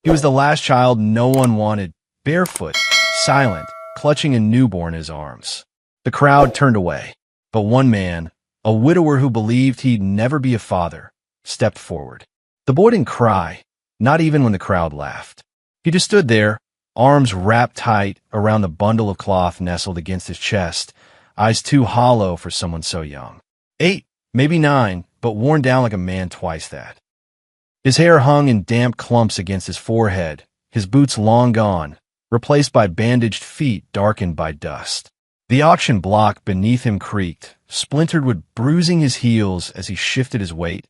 He was the last child no one wanted, barefoot, silent, clutching a newborn in his arms. The crowd turned away, but one man, a widower who believed he'd never be a father, stepped forward. The boy didn't cry, not even when the crowd laughed. He just stood there, arms wrapped tight around the bundle of cloth nestled against his chest, eyes too hollow for someone so young. 8, maybe 9, but worn down like a man twice that. His hair hung in damp clumps against his forehead, his boots long gone, replaced by bandaged feet darkened by dust. The auction block beneath him creaked, splintered with bruising his heels as he shifted his weight,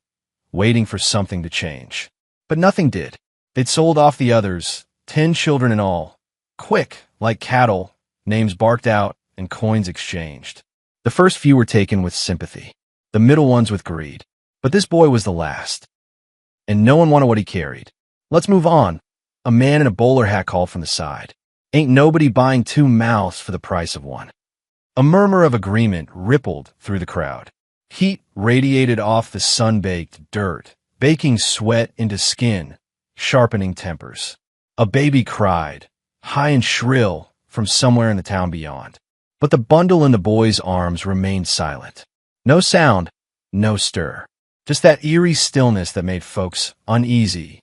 waiting for something to change. But nothing did. They'd sold off the others, 10 children in all. Quick, like cattle, names barked out and coins exchanged. The first few were taken with sympathy, the middle ones with greed. But this boy was the last. And no one wanted what he carried. "Let's move on," a man in a bowler hat called from the side. "Ain't nobody buying 2 mouths for the price of 1. A murmur of agreement rippled through the crowd. Heat radiated off the sun-baked dirt, baking sweat into skin, sharpening tempers. A baby cried, high and shrill, from somewhere in the town beyond. But the bundle in the boy's arms remained silent. No sound, no stir. Just that eerie stillness that made folks uneasy.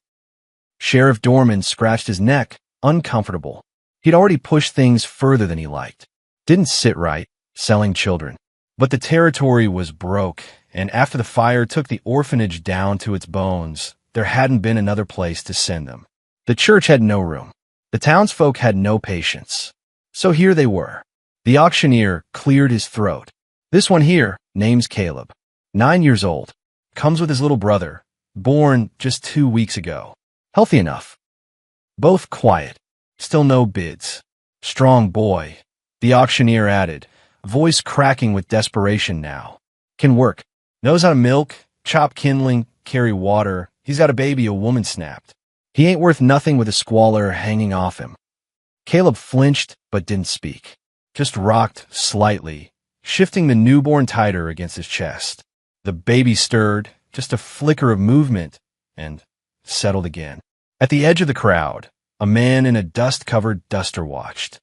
Sheriff Dorman scratched his neck, uncomfortable. He'd already pushed things further than he liked. Didn't sit right, selling children. But the territory was broke, and after the fire took the orphanage down to its bones, there hadn't been another place to send them. The church had no room. The townsfolk had no patience. So here they were. The auctioneer cleared his throat. "This one here, name's Caleb. 9 years old. Comes with his little brother, born just 2 weeks ago. Healthy enough. Both quiet. Still no bids. Strong boy," the auctioneer added, voice cracking with desperation now. "Can work. Knows how to milk, chop kindling, carry water. He's got a baby a woman snapped. He ain't worth nothing with a squalor hanging off him." Caleb flinched but didn't speak. Just rocked slightly, shifting the newborn tighter against his chest. The baby stirred, just a flicker of movement, and settled again. At the edge of the crowd, a man in a dust-covered duster watched.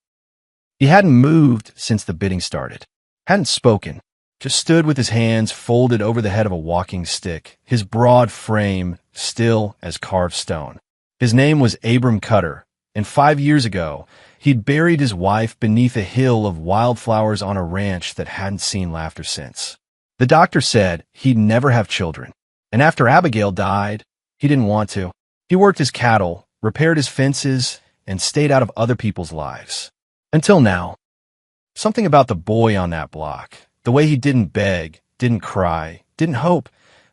He hadn't moved since the bidding started, hadn't spoken, just stood with his hands folded over the head of a walking stick, his broad frame still as carved stone. His name was Abram Cutter, and 5 years ago, he'd buried his wife beneath a hill of wildflowers on a ranch that hadn't seen laughter since. The doctor said he'd never have children, and after Abigail died, he didn't want to. He worked his cattle, repaired his fences, and stayed out of other people's lives. Until now. Something about the boy on that block, the way he didn't beg, didn't cry, didn't hope,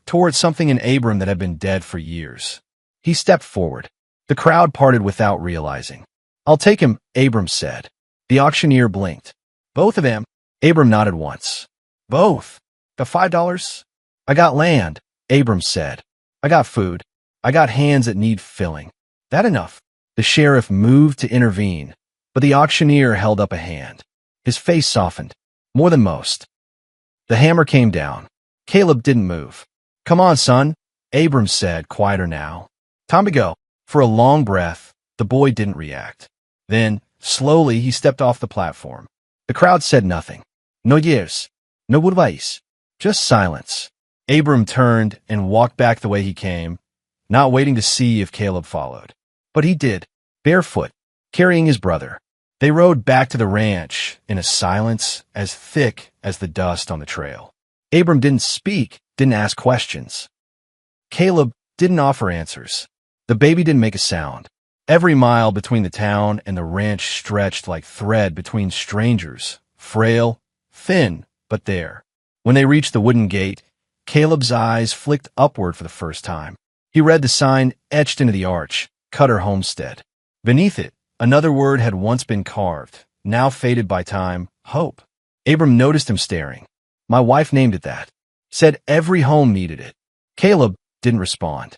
toward something in Abram that had been dead for years. He stepped forward. The crowd parted without realizing. "I'll take him," Abram said. The auctioneer blinked. "Both of them?" Abram nodded once. "Both. The $5? I got land," Abram said. "I got food. I got hands that need filling. That enough?" The sheriff moved to intervene, but the auctioneer held up a hand. His face softened, more than most. The hammer came down. Caleb didn't move. "Come on, son," Abram said, quieter now. "Time to go." For a long breath, the boy didn't react. Then, slowly, he stepped off the platform. The crowd said nothing. No yes, no goodbyes. Just silence. Abram turned and walked back the way he came, not waiting to see if Caleb followed. But he did, barefoot, carrying his brother. They rode back to the ranch in a silence as thick as the dust on the trail. Abram didn't speak, didn't ask questions. Caleb didn't offer answers. The baby didn't make a sound. Every mile between the town and the ranch stretched like thread between strangers, frail, thin, but there. When they reached the wooden gate, Caleb's eyes flicked upward for the first time. He read the sign etched into the arch, Cutter Homestead. Beneath it, another word had once been carved, now faded by time, hope. Abram noticed him staring. "My wife named it that. Said every home needed it." Caleb didn't respond.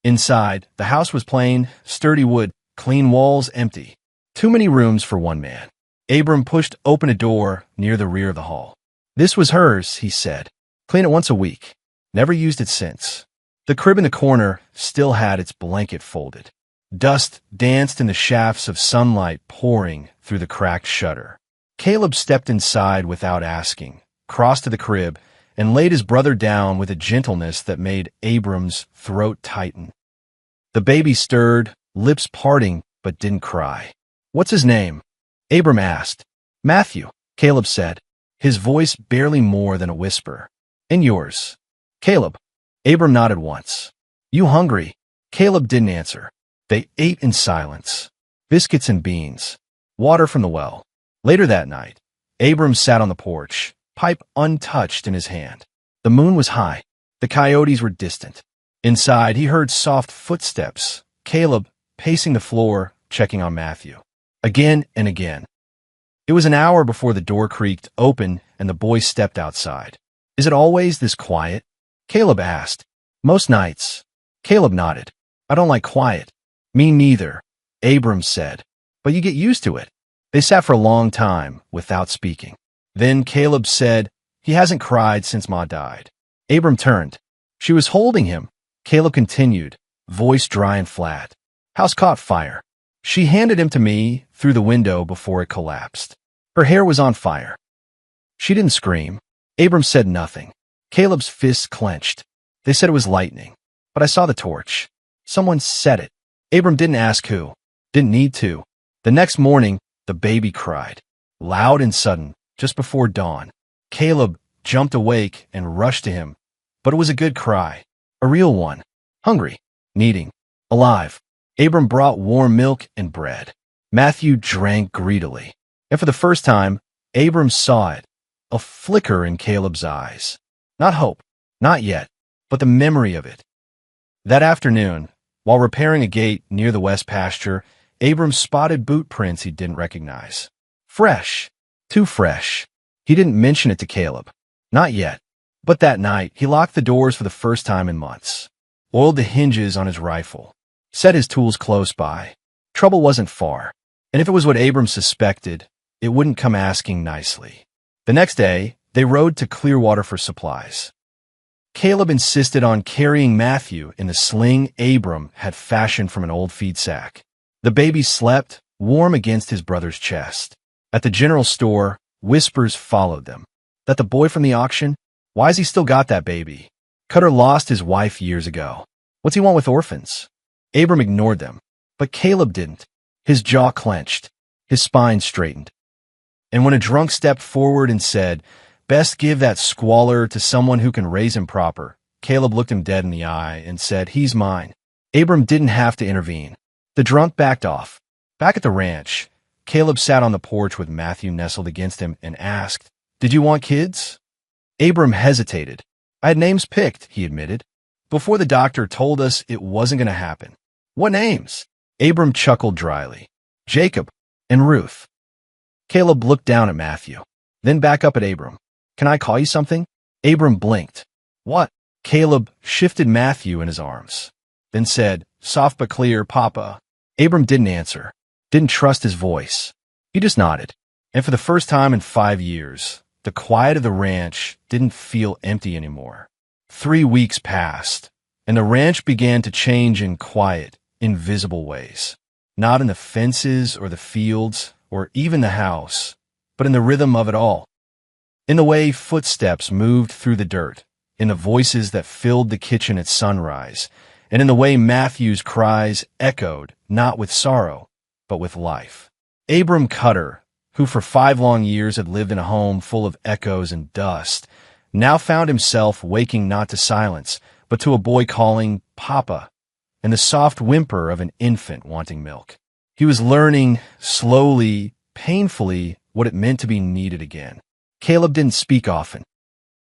Inside, the house was plain, sturdy wood, clean walls empty. Too many rooms for one man. Abram pushed open a door near the rear of the hall. "This was hers," he said. "Clean it once a week. Never used it since." The crib in the corner still had its blanket folded. Dust danced in the shafts of sunlight pouring through the cracked shutter. Caleb stepped inside without asking, crossed to the crib, and laid his brother down with a gentleness that made Abram's throat tighten. The baby stirred, lips parting, but didn't cry. "What's his name?" Abram asked. "Matthew," Caleb said, his voice barely more than a whisper. "And yours?" "Caleb." Abram nodded once. "You hungry?" Caleb didn't answer. They ate in silence. Biscuits and beans. Water from the well. Later that night, Abram sat on the porch, pipe untouched in his hand. The moon was high. The coyotes were distant. Inside, he heard soft footsteps. Caleb pacing the floor, checking on Matthew. Again and again. It was an hour before the door creaked open and the boy stepped outside. "Is it always this quiet?" Caleb asked. "Most nights." Caleb nodded. "I don't like quiet." "Me neither," Abram said. "But you get used to it." They sat for a long time without speaking. Then Caleb said, "He hasn't cried since Ma died." Abram turned. "She was holding him." Caleb continued, voice dry and flat. "House caught fire. She handed him to me through the window before it collapsed. Her hair was on fire. She didn't scream." Abram said nothing. Caleb's fists clenched. "They said it was lightning, but I saw the torch. Someone set it." Abram didn't ask who. Didn't need to. The next morning, the baby cried. Loud and sudden, just before dawn. Caleb jumped awake and rushed to him. But it was a good cry. A real one. Hungry. Needing. Alive. Abram brought warm milk and bread. Matthew drank greedily. And for the first time, Abram saw it. A flicker in Caleb's eyes. Not hope. Not yet. But the memory of it. That afternoon, while repairing a gate near the west pasture, Abram spotted boot prints he didn't recognize. Fresh. Too fresh. He didn't mention it to Caleb. Not yet. But that night, he locked the doors for the first time in months. Oiled the hinges on his rifle. Set his tools close by. Trouble wasn't far. And if it was what Abram suspected, it wouldn't come asking nicely. The next day, they rode to Clearwater for supplies. Caleb insisted on carrying Matthew in the sling Abram had fashioned from an old feed sack. The baby slept, warm against his brother's chest. At the general store, whispers followed them. That the boy from the auction? Why's he still got that baby? Cutter lost his wife years ago. What's he want with orphans? Abram ignored them, but Caleb didn't. His jaw clenched, his spine straightened. And when a drunk stepped forward and said, "Best give that squalor to someone who can raise him proper," Caleb looked him dead in the eye and said, "He's mine." Abram didn't have to intervene. The drunk backed off. Back at the ranch, Caleb sat on the porch with Matthew nestled against him and asked, "Did you want kids?" Abram hesitated. "I had names picked," he admitted, "before the doctor told us it wasn't going to happen." "What names?" Abram chuckled dryly. "Jacob and Ruth." Caleb looked down at Matthew, then back up at Abram. "Can I call you something?" Abram blinked. "What?" Caleb shifted Matthew in his arms, then said, soft but clear, "Papa." Abram didn't answer, didn't trust his voice. He just nodded. And for the first time in 5 years, the quiet of the ranch didn't feel empty anymore. 3 weeks passed, and the ranch began to change in quiet, invisible ways. Not in the fences or the fields or even the house, but in the rhythm of it all. In the way footsteps moved through the dirt, in the voices that filled the kitchen at sunrise, and in the way Matthew's cries echoed, not with sorrow, but with life. Abram Cutter, who for 5 long years had lived in a home full of echoes and dust, now found himself waking not to silence, but to a boy calling "Papa," and the soft whimper of an infant wanting milk. He was learning, slowly, painfully, what it meant to be needed again. Caleb didn't speak often,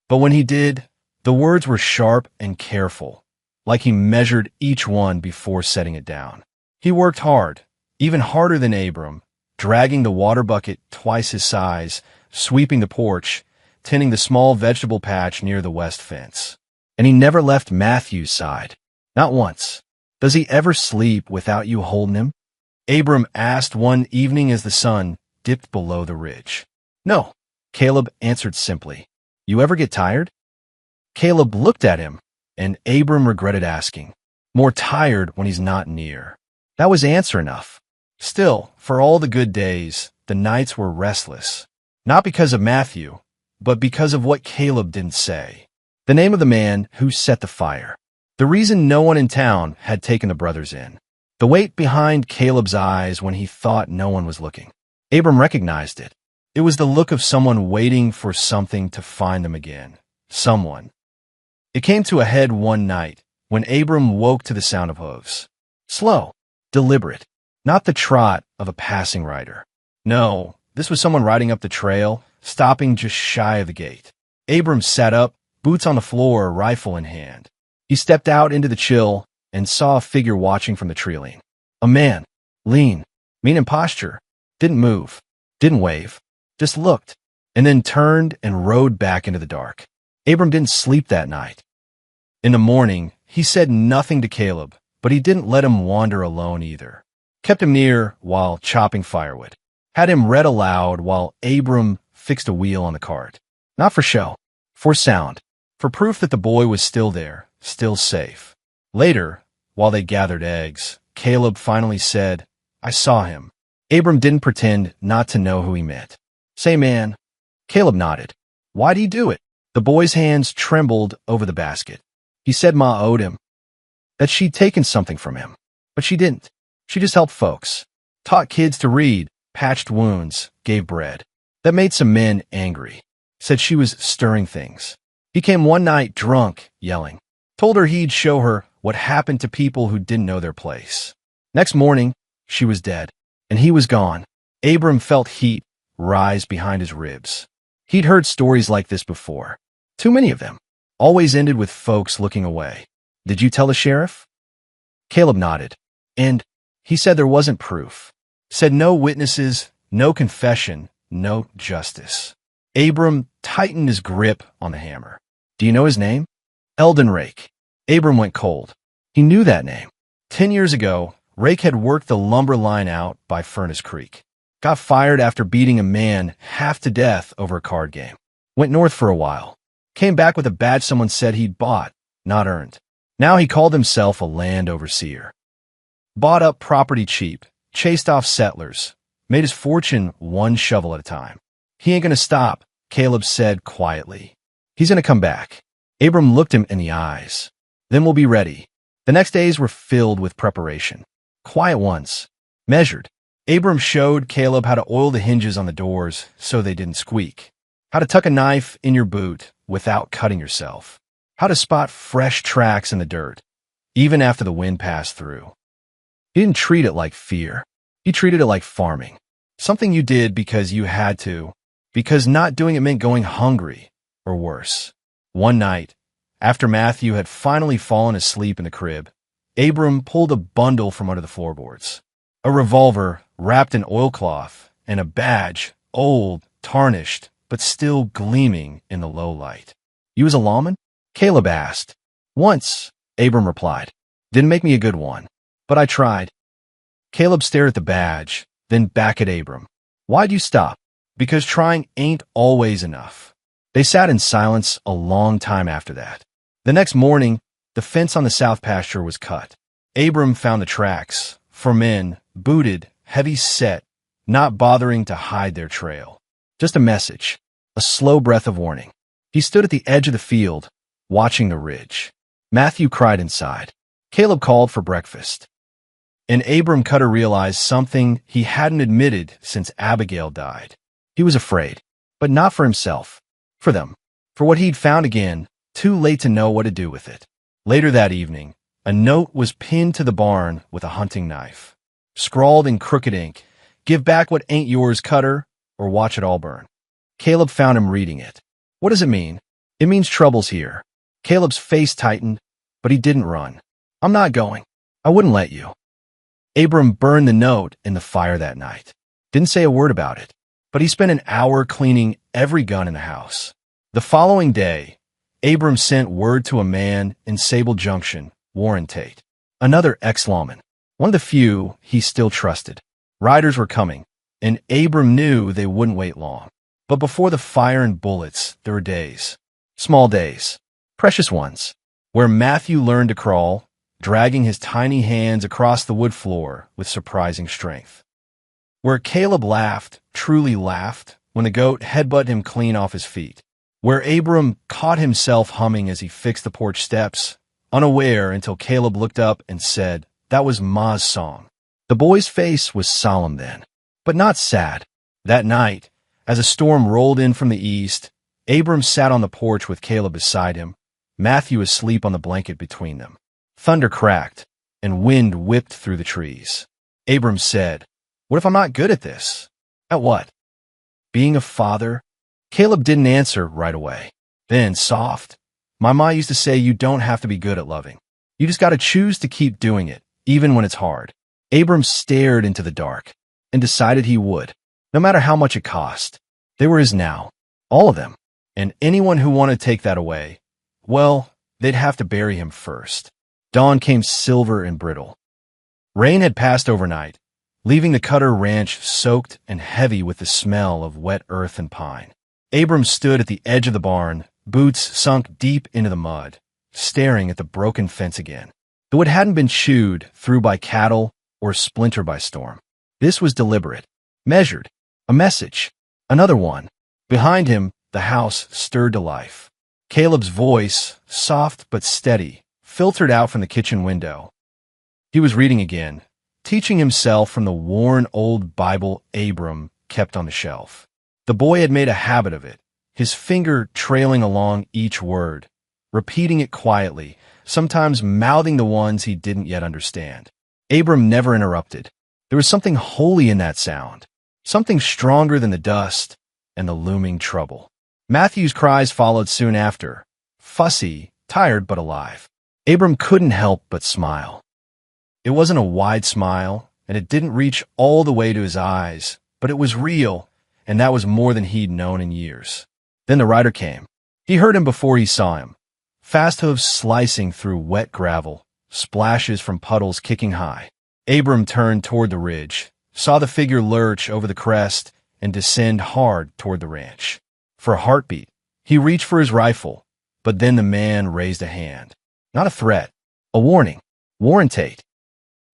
but when he did, the words were sharp and careful, like he measured each one before setting it down. He worked hard, even harder than Abram, dragging the water bucket twice his size, sweeping the porch, tending the small vegetable patch near the west fence. And he never left Matthew's side. Not once. "Does he ever sleep without you holding him?" Abram asked one evening as the sun dipped below the ridge. "No," Caleb answered simply. "You ever get tired?" Caleb looked at him, and Abram regretted asking. More tired when he's not near. That was answer enough. Still, for all the good days, the nights were restless. Not because of Matthew, but because of what Caleb didn't say. The name of the man who set the fire. The reason no one in town had taken the brothers in. The weight behind Caleb's eyes when he thought no one was looking. Abram recognized it. It was the look of someone waiting for something to find them again. Someone. It came to a head one night when Abram woke to the sound of hooves. Slow, deliberate, not the trot of a passing rider. No, this was someone riding up the trail, stopping just shy of the gate. Abram sat up, boots on the floor, rifle in hand. He stepped out into the chill and saw a figure watching from the tree-line. A man, lean, mean in posture, didn't move, didn't wave, just looked, and then turned and rode back into the dark. Abram didn't sleep that night. In the morning, he said nothing to Caleb, but he didn't let him wander alone either. Kept him near while chopping firewood. Had him read aloud while Abram fixed a wheel on the cart. Not for show, for sound, for proof that the boy was still there, still safe. Later, while they gathered eggs, Caleb finally said, "I saw him." Abram didn't pretend not to know who he meant. "Say, man." Caleb nodded. "Why'd he do it?" The boy's hands trembled over the basket. He said Ma owed him, that she'd taken something from him. But she didn't. She just helped folks. Taught kids to read, patched wounds, gave bread. That made some men angry. Said she was stirring things. He came one night drunk, yelling. Told her he'd show her what happened to people who didn't know their place. Next morning, she was dead, and he was gone. Abram felt heat rise behind his ribs. He'd heard stories like this before. Too many of them. Always ended with folks looking away. "Did you tell the sheriff?" Caleb nodded. And he said there wasn't proof. Said no witnesses, no confession, no justice. Abram tightened his grip on the hammer. "Do you know his name?" Eldon Rake. Abram went cold. He knew that name. 10 years ago, Rake had worked the lumber line out by Furnace Creek. Got fired after beating a man half to death over a card game. Went north for a while. Came back with a badge someone said he'd bought, not earned. Now he called himself a land overseer. Bought up property cheap, chased off settlers, made his fortune one shovel at a time. He ain't gonna stop, Caleb said quietly. He's gonna come back. Abram looked him in the eyes. Then we'll be ready. The next days were filled with preparation. Quiet ones. Measured. Abram showed Caleb how to oil the hinges on the doors so they didn't squeak. How to tuck a knife in your boot without cutting yourself. How to spot fresh tracks in the dirt, even after the wind passed through. He didn't treat it like fear. He treated it like farming. Something you did because you had to, because not doing it meant going hungry, or worse. One night, after Matthew had finally fallen asleep in the crib, Abram pulled a bundle from under the floorboards. A revolver wrapped in oilcloth and a badge, old, tarnished, but still gleaming in the low light. "You was a lawman?" Caleb asked. "Once," Abram replied. "Didn't make me a good one, but I tried." Caleb stared at the badge, then back at Abram. "Why'd you stop?" "Because trying ain't always enough." They sat in silence a long time after that. The next morning, the fence on the south pasture was cut. Abram found the tracks, for men, booted, heavy set, not bothering to hide their trail. Just a message, a slow breath of warning. He stood at the edge of the field, watching the ridge. Matthew cried inside. Caleb called for breakfast. And Abram Cutter realized something he hadn't admitted since Abigail died. He was afraid, but not for himself, for them, for what he'd found again, too late to know what to do with it. Later that evening, a note was pinned to the barn with a hunting knife. Scrawled in crooked ink, "Give back what ain't yours, Cutter, or watch it all burn." Caleb found him reading it. What does it mean? It means trouble's here. Caleb's face tightened, but he didn't run. "I'm not going. I wouldn't let you." Abram burned the note in the fire that night. Didn't say a word about it, but he spent an hour cleaning every gun in the house. The following day, Abram sent word to a man in Sable Junction, Warren Tate, another ex-lawman, one of the few he still trusted. Riders were coming, and Abram knew they wouldn't wait long. But before the fire and bullets, there were days, small days, precious ones, where Matthew learned to crawl, dragging his tiny hands across the wood floor with surprising strength. Where Caleb laughed, truly laughed, when the goat headbutted him clean off his feet. Where Abram caught himself humming as he fixed the porch steps, unaware until Caleb looked up and said, "That was Ma's song." The boy's face was solemn then, but not sad. That night, as a storm rolled in from the east, Abram sat on the porch with Caleb beside him, Matthew asleep on the blanket between them. Thunder cracked, and wind whipped through the trees. Abram said, "What if I'm not good at this?" "At what?" "Being a father?" Caleb didn't answer right away. Then, soft, "My ma used to say you don't have to be good at loving. You just got to choose to keep doing it, even when it's hard." Abram stared into the dark and decided he would, no matter how much it cost. They were his now, all of them, and anyone who wanted to take that away, well, they'd have to bury him first. Dawn came silver and brittle. Rain had passed overnight, leaving the Cutter Ranch soaked and heavy with the smell of wet earth and pine. Abram stood at the edge of the barn, boots sunk deep into the mud, staring at the broken fence again. Though it hadn't been chewed through by cattle or splintered by storm. This was deliberate, measured, a message, another one. Behind him, the house stirred to life. Caleb's voice, soft but steady, filtered out from the kitchen window. He was reading again, teaching himself from the worn old Bible Abram kept on the shelf. The boy had made a habit of it, his finger trailing along each word, repeating it quietly, sometimes mouthing the ones he didn't yet understand. Abram never interrupted. There was something holy in that sound, something stronger than the dust and the looming trouble. Matthew's cries followed soon after, fussy, tired but alive. Abram couldn't help but smile. It wasn't a wide smile, and it didn't reach all the way to his eyes, but it was real, and that was more than he'd known in years. Then the rider came. He heard him before he saw him. Fast hooves slicing through wet gravel, splashes from puddles kicking high. Abram turned toward the ridge, saw the figure lurch over the crest and descend hard toward the ranch. For a heartbeat, he reached for his rifle, but then the man raised a hand. Not a threat, a warning. Warrantate.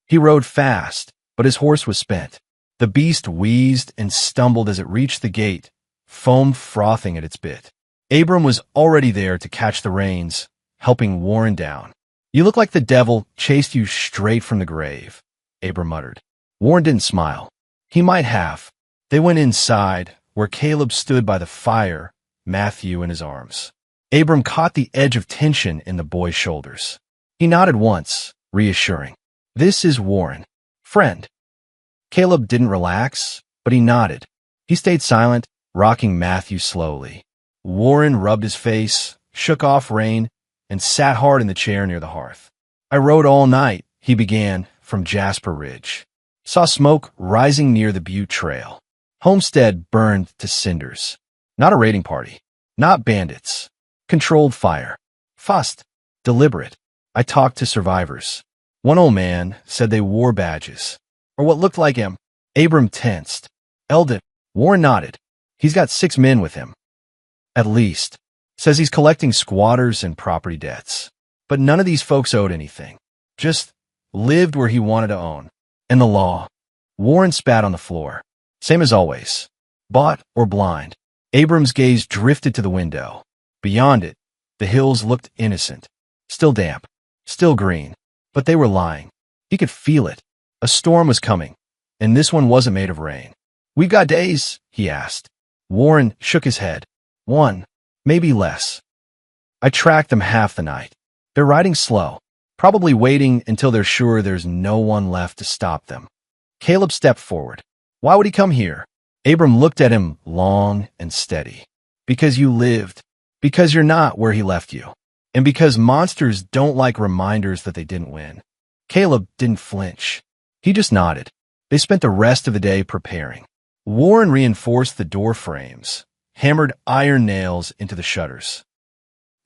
He rode fast, but his horse was spent. The beast wheezed and stumbled as it reached the gate, foam frothing at its bit. Abram was already there to catch the reins, helping Warren down. "You look like the devil chased you straight from the grave," Abram muttered. Warren didn't smile. He might have. They went inside, where Caleb stood by the fire, Matthew in his arms. Abram caught the edge of tension in the boy's shoulders. He nodded once, reassuring. "This is Warren. Friend." Caleb didn't relax, but he nodded. He stayed silent, rocking Matthew slowly. Warren rubbed his face, shook off rain, and sat hard in the chair near the hearth. "I rode all night," he began, "from Jasper Ridge. Saw smoke rising near the Butte Trail. Homestead burned to cinders. Not a raiding party. Not bandits. Controlled fire. Fussed. Deliberate. I talked to survivors. One old man said they wore badges. Or what looked like him." Abram tensed. Eldon. Warren nodded. "He's got 6 men with him. At least. Says he's collecting squatters and property debts. But none of these folks owed anything. Just lived where he wanted to own. And the law." Warren spat on the floor. "Same as always. Bought or blind." Abram's gaze drifted to the window. Beyond it, the hills looked innocent. Still damp. Still green. But they were lying. He could feel it. A storm was coming. And this one wasn't made of rain. "We've got days?" he asked. Warren shook his head. "1, maybe less. I tracked them half the night. They're riding slow, probably waiting until they're sure there's no one left to stop them." Caleb stepped forward. "Why would he come here?" Abram looked at him long and steady. "Because you lived. Because you're not where he left you. And because monsters don't like reminders that they didn't win." Caleb didn't flinch. He just nodded. They spent the rest of the day preparing. Warren reinforced the door frames, hammered iron nails into the shutters.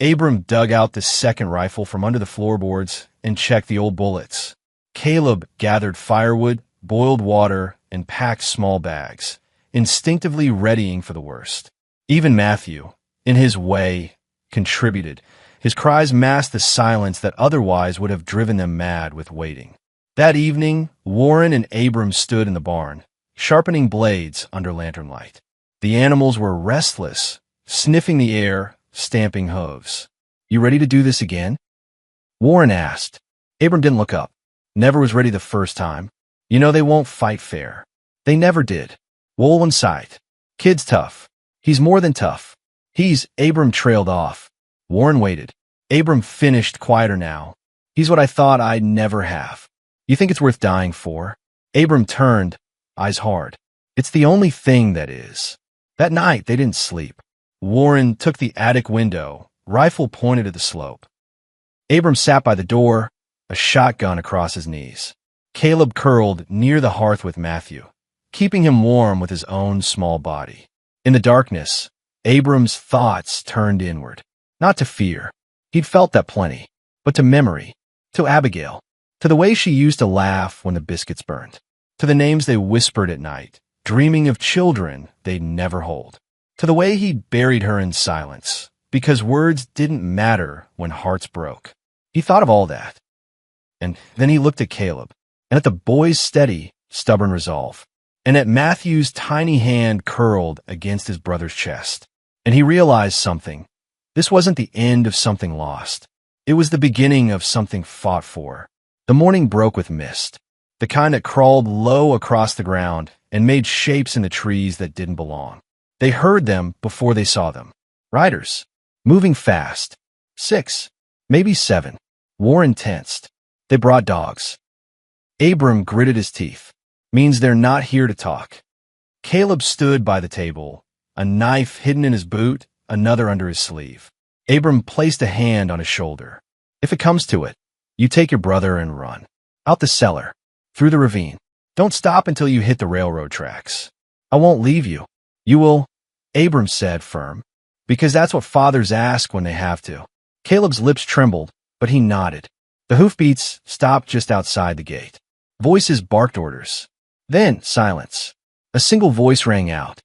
Abram dug out the second rifle from under the floorboards and checked the old bullets. Caleb gathered firewood, boiled water, and packed small bags, instinctively readying for the worst. Even Matthew, in his way, contributed, His cries masked the silence that otherwise would have driven them mad with waiting. That evening, Warren and Abram stood in the barn, sharpening blades under lantern light. The animals were restless, sniffing the air, stamping hooves. "You ready to do this again?" Warren asked. Abram didn't look up. Never was ready the first time. "You know they won't fight fair." They never did. Wool in sight. "Kid's tough. He's more than tough. Abram trailed off. Warren waited. Abram finished quieter now. "He's what I thought I'd never have." "You think it's worth dying for?" Abram turned, eyes hard. "It's the only thing that is." That night, they didn't sleep. Warren took the attic window, rifle pointed at the slope. Abram sat by the door, a shotgun across his knees. Caleb curled near the hearth with Matthew, keeping him warm with his own small body. In the darkness, Abram's thoughts turned inward. Not to fear. He'd felt that plenty. But to memory. To Abigail. To the way she used to laugh when the biscuits burned. To the names they whispered at night, dreaming of children they'd never hold. To the way he'd buried her in silence, because words didn't matter when hearts broke. He thought of all that. And then he looked at Caleb, and at the boy's steady, stubborn resolve, and at Matthew's tiny hand curled against his brother's chest. And he realized something. This wasn't the end of something lost. It was the beginning of something fought for. The morning broke with mist, the kind that crawled low across the ground and made shapes in the trees that didn't belong. They heard them before they saw them. Riders, moving fast. 6, maybe 7. Warren tensed. They brought dogs. Abram gritted his teeth. "Means they're not here to talk." Caleb stood by the table, a knife hidden in his boot, another under his sleeve. Abram placed a hand on his shoulder. "If it comes to it, you take your brother and run. Out the cellar. Through the ravine. Don't stop until you hit the railroad tracks. I won't leave you. You will," Abram said, firm. "Because that's what fathers ask when they have to." Caleb's lips trembled, but he nodded. The hoofbeats stopped just outside the gate. Voices barked orders. Then silence. A single voice rang out.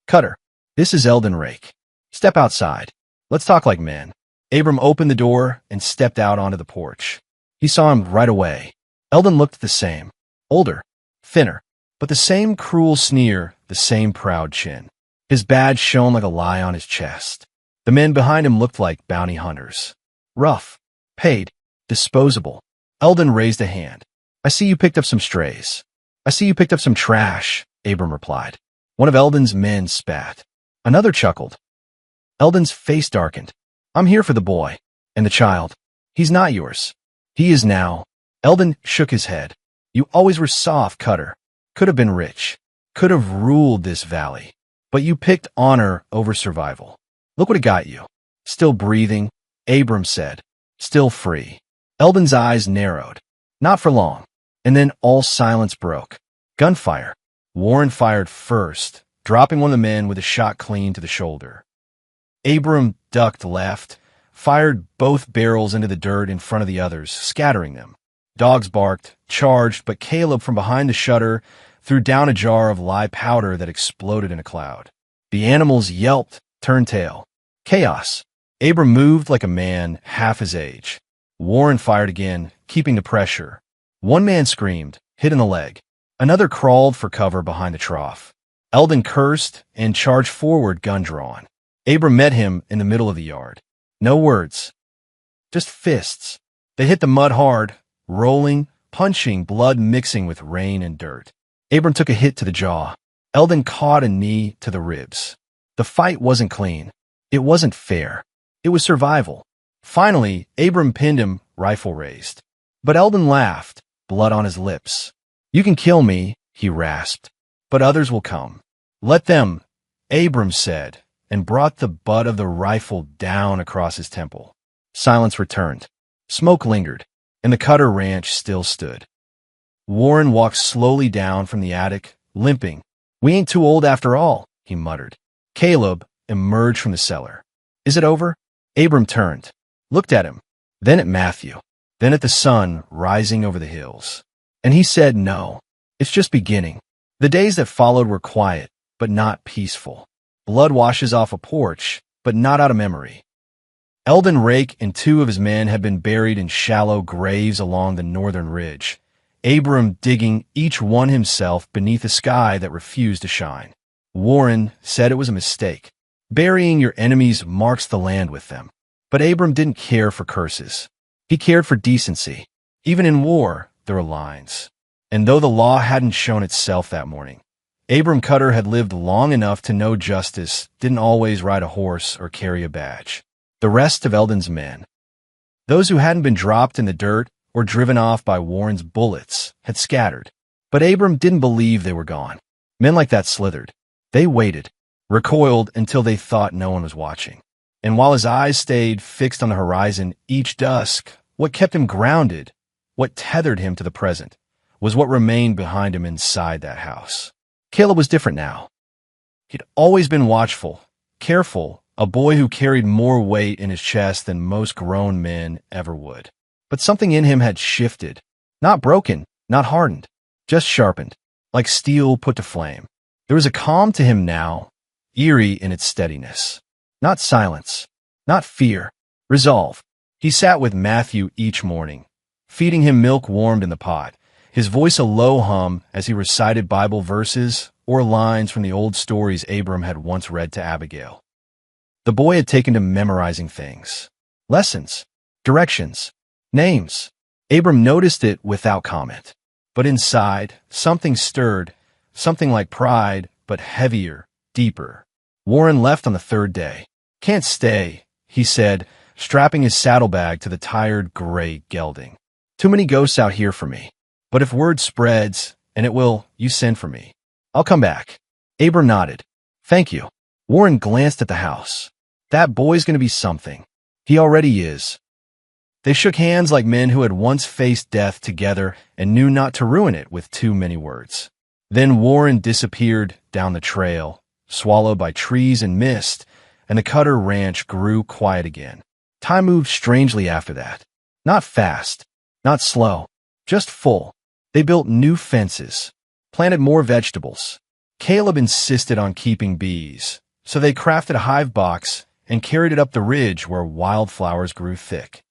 "Cutter, this is Eldon Rake. Step outside. Let's talk like men." Abram opened the door and stepped out onto the porch. He saw him right away. Eldon looked the same. Older, thinner, but the same cruel sneer, the same proud chin. His badge shone like a lie on his chest. The men behind him looked like bounty hunters. Rough, paid, disposable. Eldon raised a hand. "I see you picked up some strays." "I see you picked up some trash," Abram replied. One of Eldon's men spat. Another chuckled. Eldon's face darkened. "I'm here for the boy. And the child. He's not yours. He is now." Eldon shook his head. "You always were soft, Cutter. Could have been rich. Could have ruled this valley. But you picked honor over survival. Look what it got you." "Still breathing," Abram said. "Still free." Eldon's eyes narrowed. Not for long. And then all silence broke. Gunfire. Warren fired first, dropping one of the men with a shot clean to the shoulder. Abram ducked left, fired both barrels into the dirt in front of the others, scattering them. Dogs barked, charged, but Caleb from behind the shutter threw down a jar of live powder that exploded in a cloud. The animals yelped, turned tail. Chaos. Abram moved like a man half his age. Warren fired again, keeping the pressure. One man screamed, hit in the leg. Another crawled for cover behind the trough. Eldon cursed and charged forward, gun drawn. Abram met him in the middle of the yard. No words. Just fists. They hit the mud hard, rolling, punching, blood mixing with rain and dirt. Abram took a hit to the jaw. Eldon caught a knee to the ribs. The fight wasn't clean. It wasn't fair. It was survival. Finally, Abram pinned him, rifle raised. But Eldon laughed, blood on his lips. "You can kill me," he rasped, "but others will come. Let them," Abram said, and brought the butt of the rifle down across his temple. Silence returned. Smoke lingered, and the Cutter Ranch still stood. Warren walked slowly down from the attic, limping. "We ain't too old after all," he muttered. Caleb emerged from the cellar. "Is it over?" Abram turned, looked at him, then at Matthew, then at the sun rising over the hills. And he said, "No, it's just beginning." The days that followed were quiet, but not peaceful. Blood washes off a porch, but not out of memory. Eldon Rake and 2 of his men had been buried in shallow graves along the northern ridge, Abram digging each one himself beneath a sky that refused to shine. Warren said it was a mistake. Burying your enemies marks the land with them. But Abram didn't care for curses. He cared for decency. Even in war, there were lines. And though the law hadn't shown itself that morning, Abram Cutter had lived long enough to know justice didn't always ride a horse or carry a badge. The rest of Eldon's men, those who hadn't been dropped in the dirt or driven off by Warren's bullets, had scattered. But Abram didn't believe they were gone. Men like that slithered. They waited, recoiled until they thought no one was watching. And while his eyes stayed fixed on the horizon each dusk, what kept him grounded, what tethered him to the present, was what remained behind him inside that house. Caleb was different now. He'd always been watchful, careful, a boy who carried more weight in his chest than most grown men ever would. But something in him had shifted. Not broken, not hardened, just sharpened, like steel put to flame. There was a calm to him now, eerie in its steadiness. Not silence, not fear, resolve. He sat with Matthew each morning, feeding him milk warmed in the pot, his voice a low hum as he recited Bible verses or lines from the old stories Abram had once read to Abigail. The boy had taken to memorizing things. Lessons, directions, names. Abram noticed it without comment. But inside, something stirred, something like pride, but heavier, deeper. Warren left on the 3rd day. "Can't stay," he said, strapping his saddlebag to the tired gray gelding. "Too many ghosts out here for me. But if word spreads, and it will, you send for me. I'll come back." Abram nodded. "Thank you." Warren glanced at the house. "That boy's going to be something. He already is." They shook hands like men who had once faced death together and knew not to ruin it with too many words. Then Warren disappeared down the trail, swallowed by trees and mist, and the Cutter ranch grew quiet again. Time moved strangely after that. Not fast, not slow, just full. They built new fences, planted more vegetables. Caleb insisted on keeping bees, so they crafted a hive box and carried it up the ridge where wildflowers grew thick.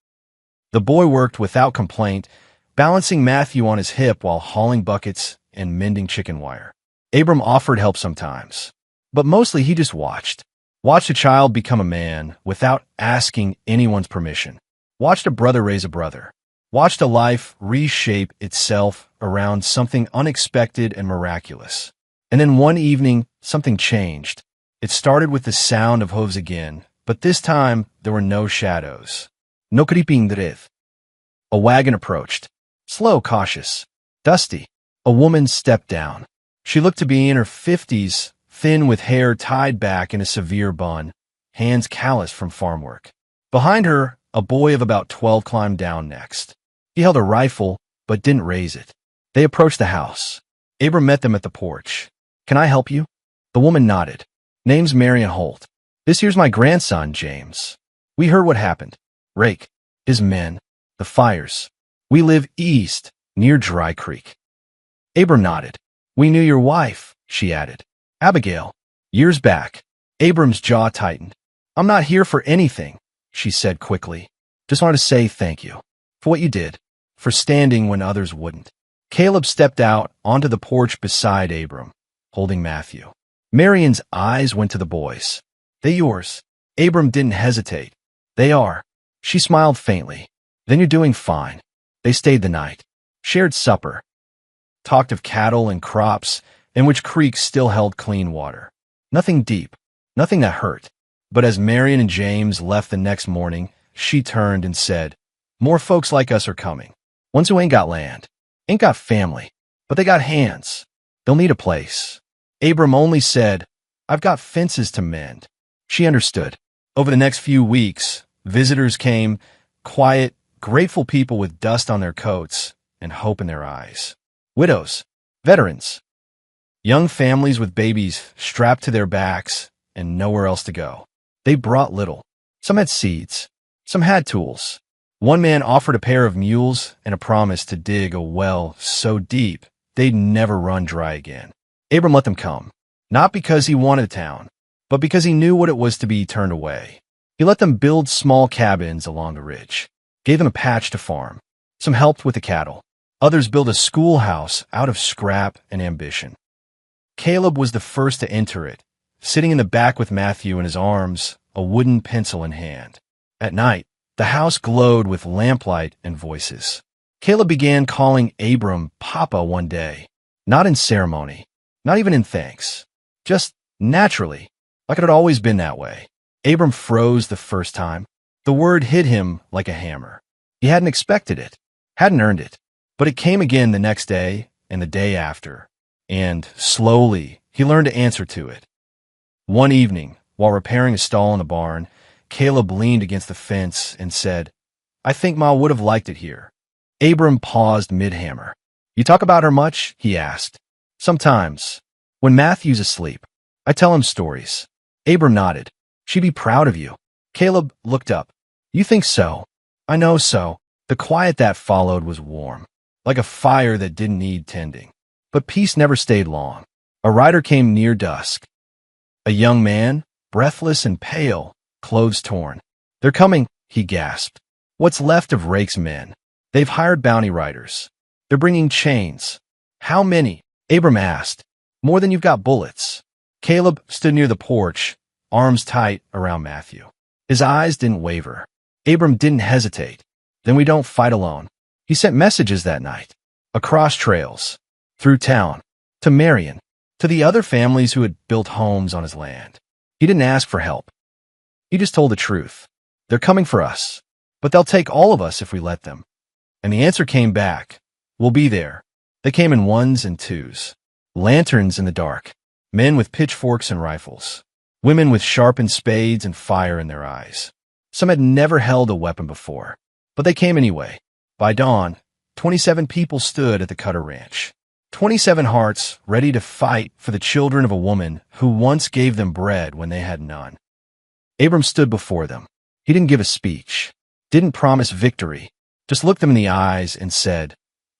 The boy worked without complaint, balancing Matthew on his hip while hauling buckets and mending chicken wire. Abram offered help sometimes, but mostly he just watched. Watched a child become a man without asking anyone's permission. Watched a brother raise a brother. Watched a life reshape itself around something unexpected and miraculous. And then one evening, something changed. It started with the sound of hooves again, but this time there were no shadows. No creeping dred. A wagon approached. Slow, cautious, dusty. A woman stepped down. She looked to be in her 50s, thin with hair tied back in a severe bun, hands calloused from farm work. Behind her, a boy of about 12 climbed down next. He held a rifle, but didn't raise it. They approached the house. Abram met them at the porch. "Can I help you?" The woman nodded. "Name's Marion Holt. This here's my grandson, James. We heard what happened. Rake, his men, the fires. We live east, near Dry Creek." Abram nodded. "We knew your wife," she added. "Abigail. Years back." Abram's jaw tightened. "I'm not here for anything," she said quickly. "Just wanted to say thank you for what you did, for standing when others wouldn't." Caleb stepped out onto the porch beside Abram, holding Matthew. Marion's eyes went to the boys. "They yours?" Abram didn't hesitate. "They are." She smiled faintly. "Then you're doing fine." They stayed the night, shared supper, talked of cattle and crops, in which creeks still held clean water. Nothing deep, nothing that hurt. But as Marion and James left the next morning, she turned and said, "More folks like us are coming. Ones who ain't got land, ain't got family, but they got hands. They'll need a place." Abram only said, "I've got fences to mend." She understood. Over the next few weeks, visitors came, quiet, grateful people with dust on their coats and hope in their eyes. Widows, veterans, young families with babies strapped to their backs and nowhere else to go. They brought little. Some had seeds. Some had tools. One man offered a pair of mules and a promise to dig a well so deep they'd never run dry again. Abram let them come, not because he wanted a town, but because he knew what it was to be turned away. He let them build small cabins along the ridge, gave them a patch to farm. Some helped with the cattle. Others built a schoolhouse out of scrap and ambition. Caleb was the first to enter it, sitting in the back with Matthew in his arms, a wooden pencil in hand. At night, the house glowed with lamplight and voices. Caleb began calling Abram Papa one day, not in ceremony, not even in thanks, just naturally, like it had always been that way. Abram froze the first time. The word hit him like a hammer. He hadn't expected it, hadn't earned it, but it came again the next day and the day after, and slowly he learned to answer to it. One evening, while repairing a stall in the barn, Caleb leaned against the fence and said, "I think Ma would have liked it here." Abram paused mid-hammer. "You talk about her much?" he asked. "Sometimes. When Matthew's asleep, I tell him stories." Abram nodded. "She'd be proud of you." Caleb looked up. "You think so?" "I know so." The quiet that followed was warm, like a fire that didn't need tending. But peace never stayed long. A rider came near dusk. A young man, breathless and pale, clothes torn. "They're coming," he gasped. "What's left of Rake's men. They've hired bounty riders. They're bringing chains." "How many?" Abram asked. "More than you've got bullets." Caleb stood near the porch, arms tight around Matthew. His eyes didn't waver. Abram didn't hesitate. "Then we don't fight alone." He sent messages that night, across trails, through town, to Marion, to the other families who had built homes on his land. He didn't ask for help. He just told the truth. "They're coming for us, but they'll take all of us if we let them." And the answer came back. "We'll be there." They came in ones and twos. Lanterns in the dark. Men with pitchforks and rifles. Women with sharpened spades and fire in their eyes. Some had never held a weapon before, but they came anyway. By dawn, 27 people stood at the Cutter Ranch. 27 hearts ready to fight for the children of a woman who once gave them bread when they had none. Abram stood before them. He didn't give a speech, didn't promise victory, just looked them in the eyes and said,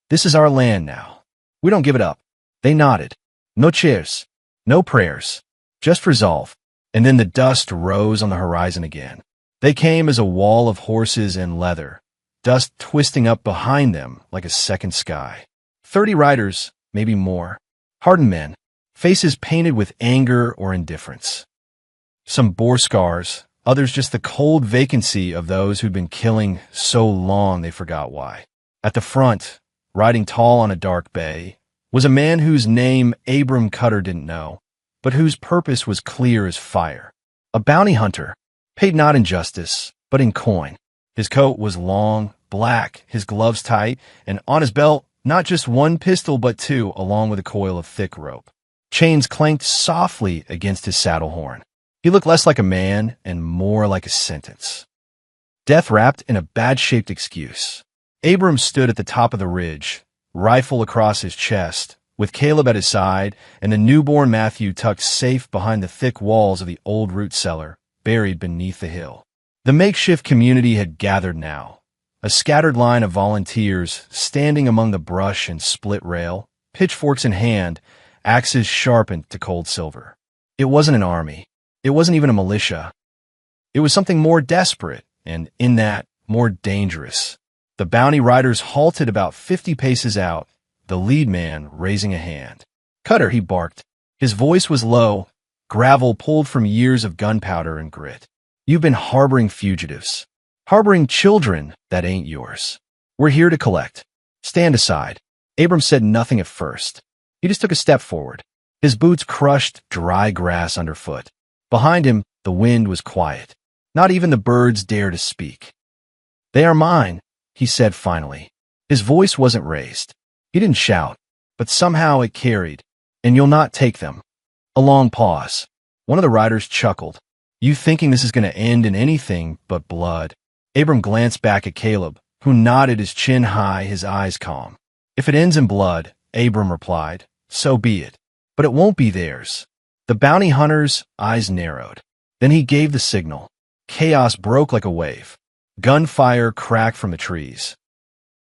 "This is our land now. We don't give it up." They nodded. No cheers, no prayers, just resolve. And then the dust rose on the horizon again. They came as a wall of horses and leather, dust twisting up behind them like a second sky. 30 riders, maybe more. Hardened men, faces painted with anger or indifference. Some bore scars, others just the cold vacancy of those who'd been killing so long they forgot why. At the front, riding tall on a dark bay, was a man whose name Abram Cutter didn't know, but whose purpose was clear as fire. A bounty hunter, paid not in justice, but in coin. His coat was long, black, his gloves tight, and on his belt, not just one pistol but two, along with a coil of thick rope. Chains clanked softly against his saddle horn. He looked less like a man and more like a sentence. Death wrapped in a bad-shaped excuse. Abram stood at the top of the ridge, rifle across his chest, with Caleb at his side and the newborn Matthew tucked safe behind the thick walls of the old root cellar, buried beneath the hill. The makeshift community had gathered now, a scattered line of volunteers standing among the brush and split rail, pitchforks in hand, axes sharpened to cold silver. It wasn't an army. It wasn't even a militia. It was something more desperate, and in that, more dangerous. The bounty riders halted about 50 paces out, the lead man raising a hand. "Cutter," he barked. His voice was low, gravel pulled from years of gunpowder and grit. "You've been harboring fugitives, harboring children that ain't yours. We're here to collect. Stand aside." Abram said nothing at first. He just took a step forward. His boots crushed dry grass underfoot. Behind him, the wind was quiet. Not even the birds dared to speak. "They are mine," he said finally. His voice wasn't raised. He didn't shout, but somehow it carried. "And you'll not take them." A long pause. One of the riders chuckled. "You thinking this is going to end in anything but blood?" Abram glanced back at Caleb, who nodded, his chin high, his eyes calm. "If it ends in blood," Abram replied, "so be it. But it won't be theirs." The bounty hunter's eyes narrowed. Then he gave the signal. Chaos broke like a wave. Gunfire cracked from the trees.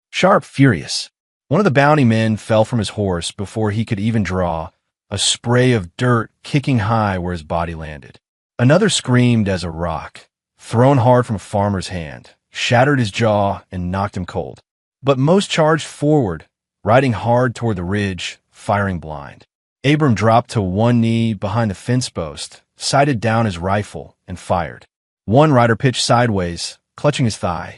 Sharp, furious. One of the bounty men fell from his horse before he could even draw, a spray of dirt kicking high where his body landed. Another screamed as a rock, thrown hard from a farmer's hand, shattered his jaw and knocked him cold. But most charged forward, riding hard toward the ridge, firing blind. Abram dropped to one knee behind the fence post, sighted down his rifle, and fired. One rider pitched sideways, clutching his thigh.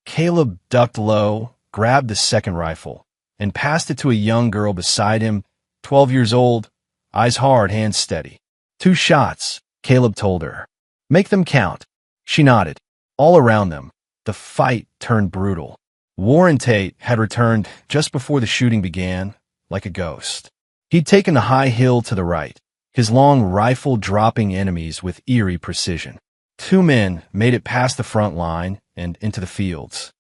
Caleb ducked low, grabbed the second rifle, and passed it to a young girl beside him, 12 years old, eyes hard, hands steady. 2 shots, Caleb told her. Make them count. She nodded. All around them, the fight turned brutal. Warren Tate had returned just before the shooting began, like a ghost. He'd taken the high hill to the right, his long rifle dropping enemies with eerie precision. 2 men made it past the front line and into the fields,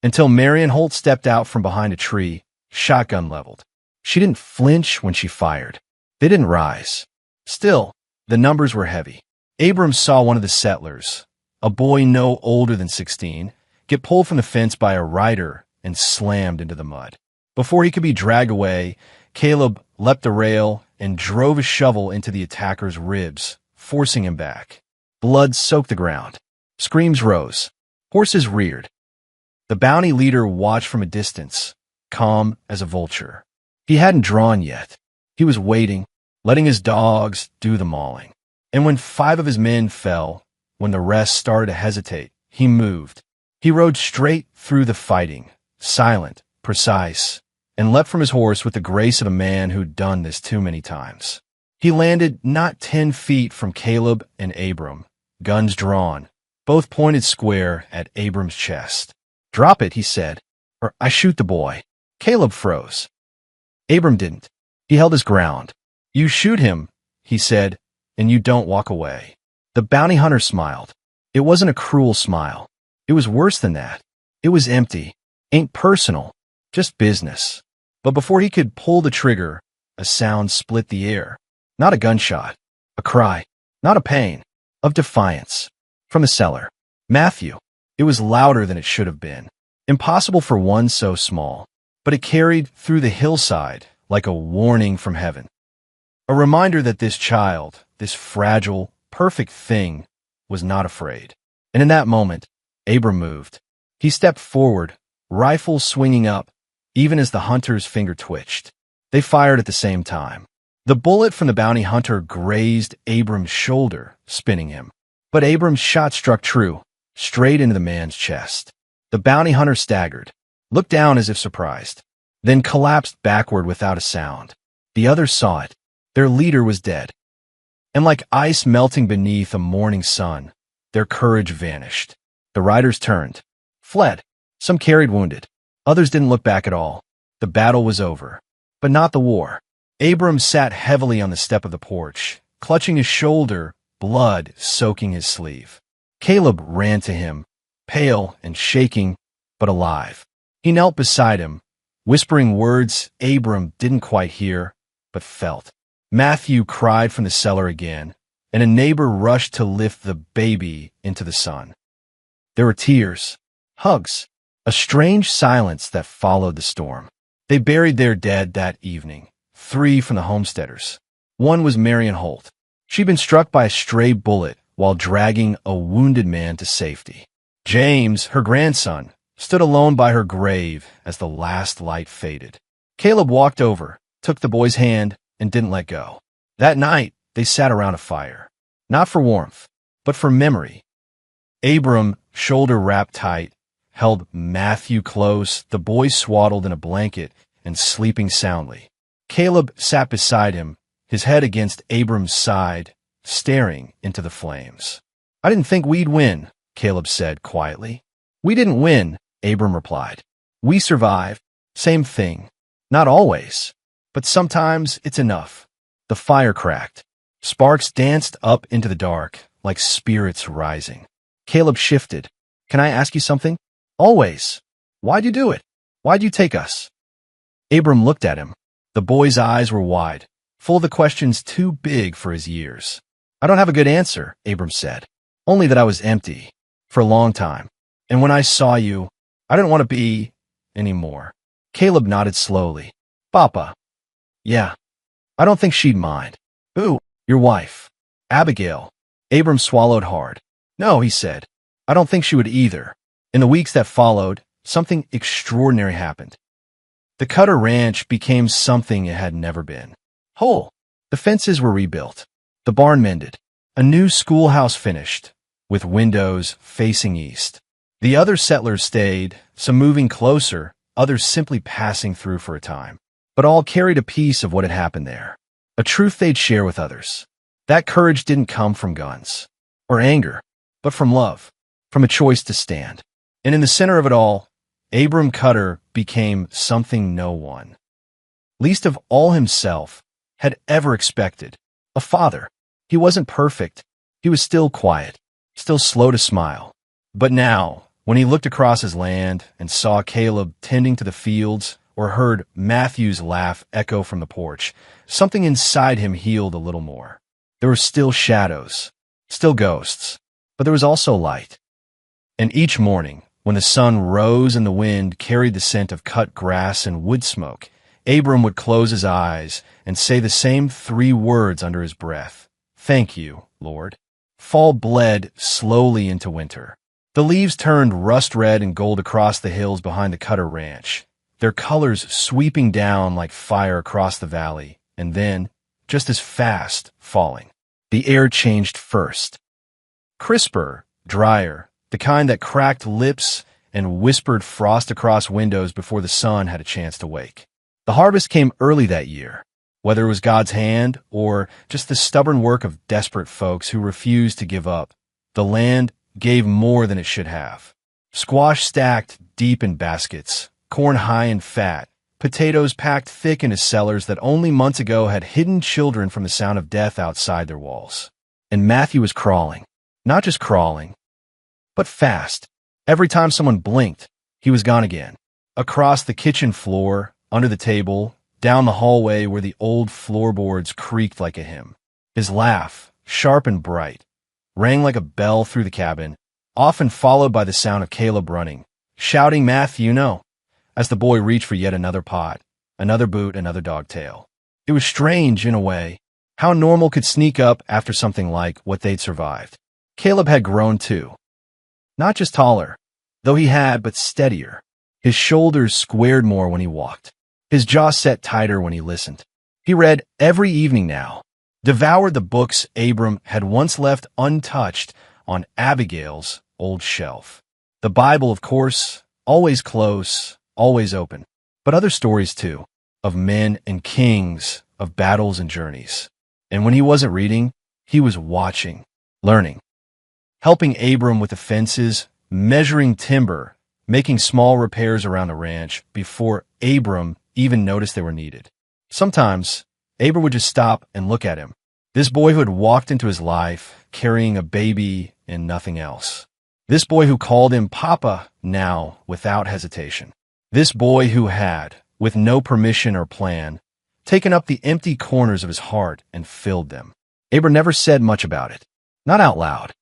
until Marion Holt stepped out from behind a tree, shotgun leveled. She didn't flinch when she fired. They didn't rise. Still, the numbers were heavy. Abrams saw one of the settlers, a boy no older than 16, get pulled from the fence by a rider and slammed into the mud. Before he could be dragged away, Caleb leapt the rail and drove a shovel into the attacker's ribs, forcing him back. Blood soaked the ground. Screams rose. Horses reared. The bounty leader watched from a distance, calm as a vulture. He hadn't drawn yet. He was waiting, letting his dogs do the mauling. And when 5 of his men fell, when the rest started to hesitate, he moved. He rode straight through the fighting, silent, precise, and leapt from his horse with the grace of a man who'd done this too many times. He landed not 10 feet from Caleb and Abram, guns drawn, both pointed square at Abram's chest. Drop it, he said, or I shoot the boy. Caleb froze. Abram didn't. He held his ground. You shoot him, he said, and you don't walk away. The bounty hunter smiled. It wasn't a cruel smile. It was worse than that. It was empty. Ain't personal. Just business. But before he could pull the trigger, a sound split the air. Not a gunshot. A cry. Not a pain. Of defiance. From the cellar. Matthew. It was louder than it should have been. Impossible for one so small. But it carried through the hillside like a warning from heaven. A reminder that this child, this fragile, perfect thing, was not afraid. And in that moment, Abram moved. He stepped forward, rifle swinging up, even as the hunter's finger twitched. They fired at the same time. The bullet from the bounty hunter grazed Abram's shoulder, spinning him. But Abram's shot struck true, straight into the man's chest. The bounty hunter staggered, looked down as if surprised, then collapsed backward without a sound. The others saw it. Their leader was dead. And like ice melting beneath a morning sun, their courage vanished. The riders turned, fled. Some carried wounded. Others didn't look back at all. The battle was over. But not the war. Abram sat heavily on the step of the porch, clutching his shoulder, blood soaking his sleeve. Caleb ran to him, pale and shaking, but alive. He knelt beside him, whispering words Abram didn't quite hear, but felt. Matthew cried from the cellar again, and a neighbor rushed to lift the baby into the sun. There were tears, hugs, a strange silence that followed the storm. They buried their dead that evening, 3 from the homesteaders. One was Marion Holt. She'd been struck by a stray bullet while dragging a wounded man to safety. James, her grandson, stood alone by her grave as the last light faded. Caleb walked over, took the boy's hand, and didn't let go. That night, they sat around a fire. Not for warmth, but for memory. Abram, shoulder wrapped tight, held Matthew close, the boy swaddled in a blanket and sleeping soundly. Caleb sat beside him, his head against Abram's side, staring into the flames. I didn't think we'd win, Caleb said quietly. We didn't win, Abram replied. We survive. Same thing. Not always. But sometimes it's enough. The fire cracked. Sparks danced up into the dark, like spirits rising. Caleb shifted. Can I ask you something? Always. Why'd you do it? Why'd you take us? Abram looked at him. The boy's eyes were wide, full of the questions too big for his years. I don't have a good answer, Abram said. Only that I was empty. For a long time. And when I saw you, I didn't want to be anymore. Caleb nodded slowly. Papa. Yeah. I don't think she'd mind. Who? Your wife. Abigail. Abram swallowed hard. No, he said. I don't think she would either. In the weeks that followed, something extraordinary happened. The Cutter Ranch became something it had never been. Whole. The fences were rebuilt. The barn mended. A new schoolhouse finished, with windows facing east. The other settlers stayed, some moving closer, others simply passing through for a time. But all carried a piece of what had happened there. A truth they'd share with others. That courage didn't come from guns or anger, but from love, from a choice to stand. And in the center of it all, Abram Cutter became something no one, least of all himself, had ever expected. A father. He wasn't perfect. He was still quiet, still slow to smile. But now, when he looked across his land and saw Caleb tending to the fields or heard Matthew's laugh echo from the porch, something inside him healed a little more. There were still shadows, still ghosts, but there was also light. And each morning, when the sun rose and the wind carried the scent of cut grass and wood smoke, Abram would close his eyes and say the same 3 words under his breath. Thank you, Lord. Fall bled slowly into winter. The leaves turned rust red and gold across the hills behind the Cutter Ranch, their colors sweeping down like fire across the valley, and then, just as fast, falling. The air changed first. Crisper, drier, the kind that cracked lips and whispered frost across windows before the sun had a chance to wake. The harvest came early that year, whether it was God's hand or just the stubborn work of desperate folks who refused to give up. The land gave more than it should have. Squash stacked deep in baskets, corn high and fat, potatoes packed thick into cellars that only months ago had hidden children from the sound of death outside their walls. And Matthew was crawling. Not just crawling, but fast. Every time someone blinked, he was gone again. Across the kitchen floor, under the table, down the hallway where the old floorboards creaked like a hymn. His laugh, sharp and bright, rang like a bell through the cabin, often followed by the sound of Caleb running, shouting Matthew, no, as the boy reached for yet another pot, another boot, another dogtail. It was strange, in a way, how normal could sneak up after something like what they'd survived. Caleb had grown too. Not just taller, though he had, but steadier. His shoulders squared more when he walked. His jaw set tighter when he listened. He read every evening now, devoured the books Abram had once left untouched on Abigail's old shelf. The Bible, of course, always close, always open, but other stories too, of men and kings, of battles and journeys. And when he wasn't reading, he was watching, learning, helping Abram with the fences, measuring timber, making small repairs around the ranch before Abram even noticed they were needed. Sometimes, Abram would just stop and look at him. This boy who had walked into his life, carrying a baby and nothing else. This boy who called him Papa now without hesitation. This boy who had, with no permission or plan, taken up the empty corners of his heart and filled them. Abram never said much about it, not out loud.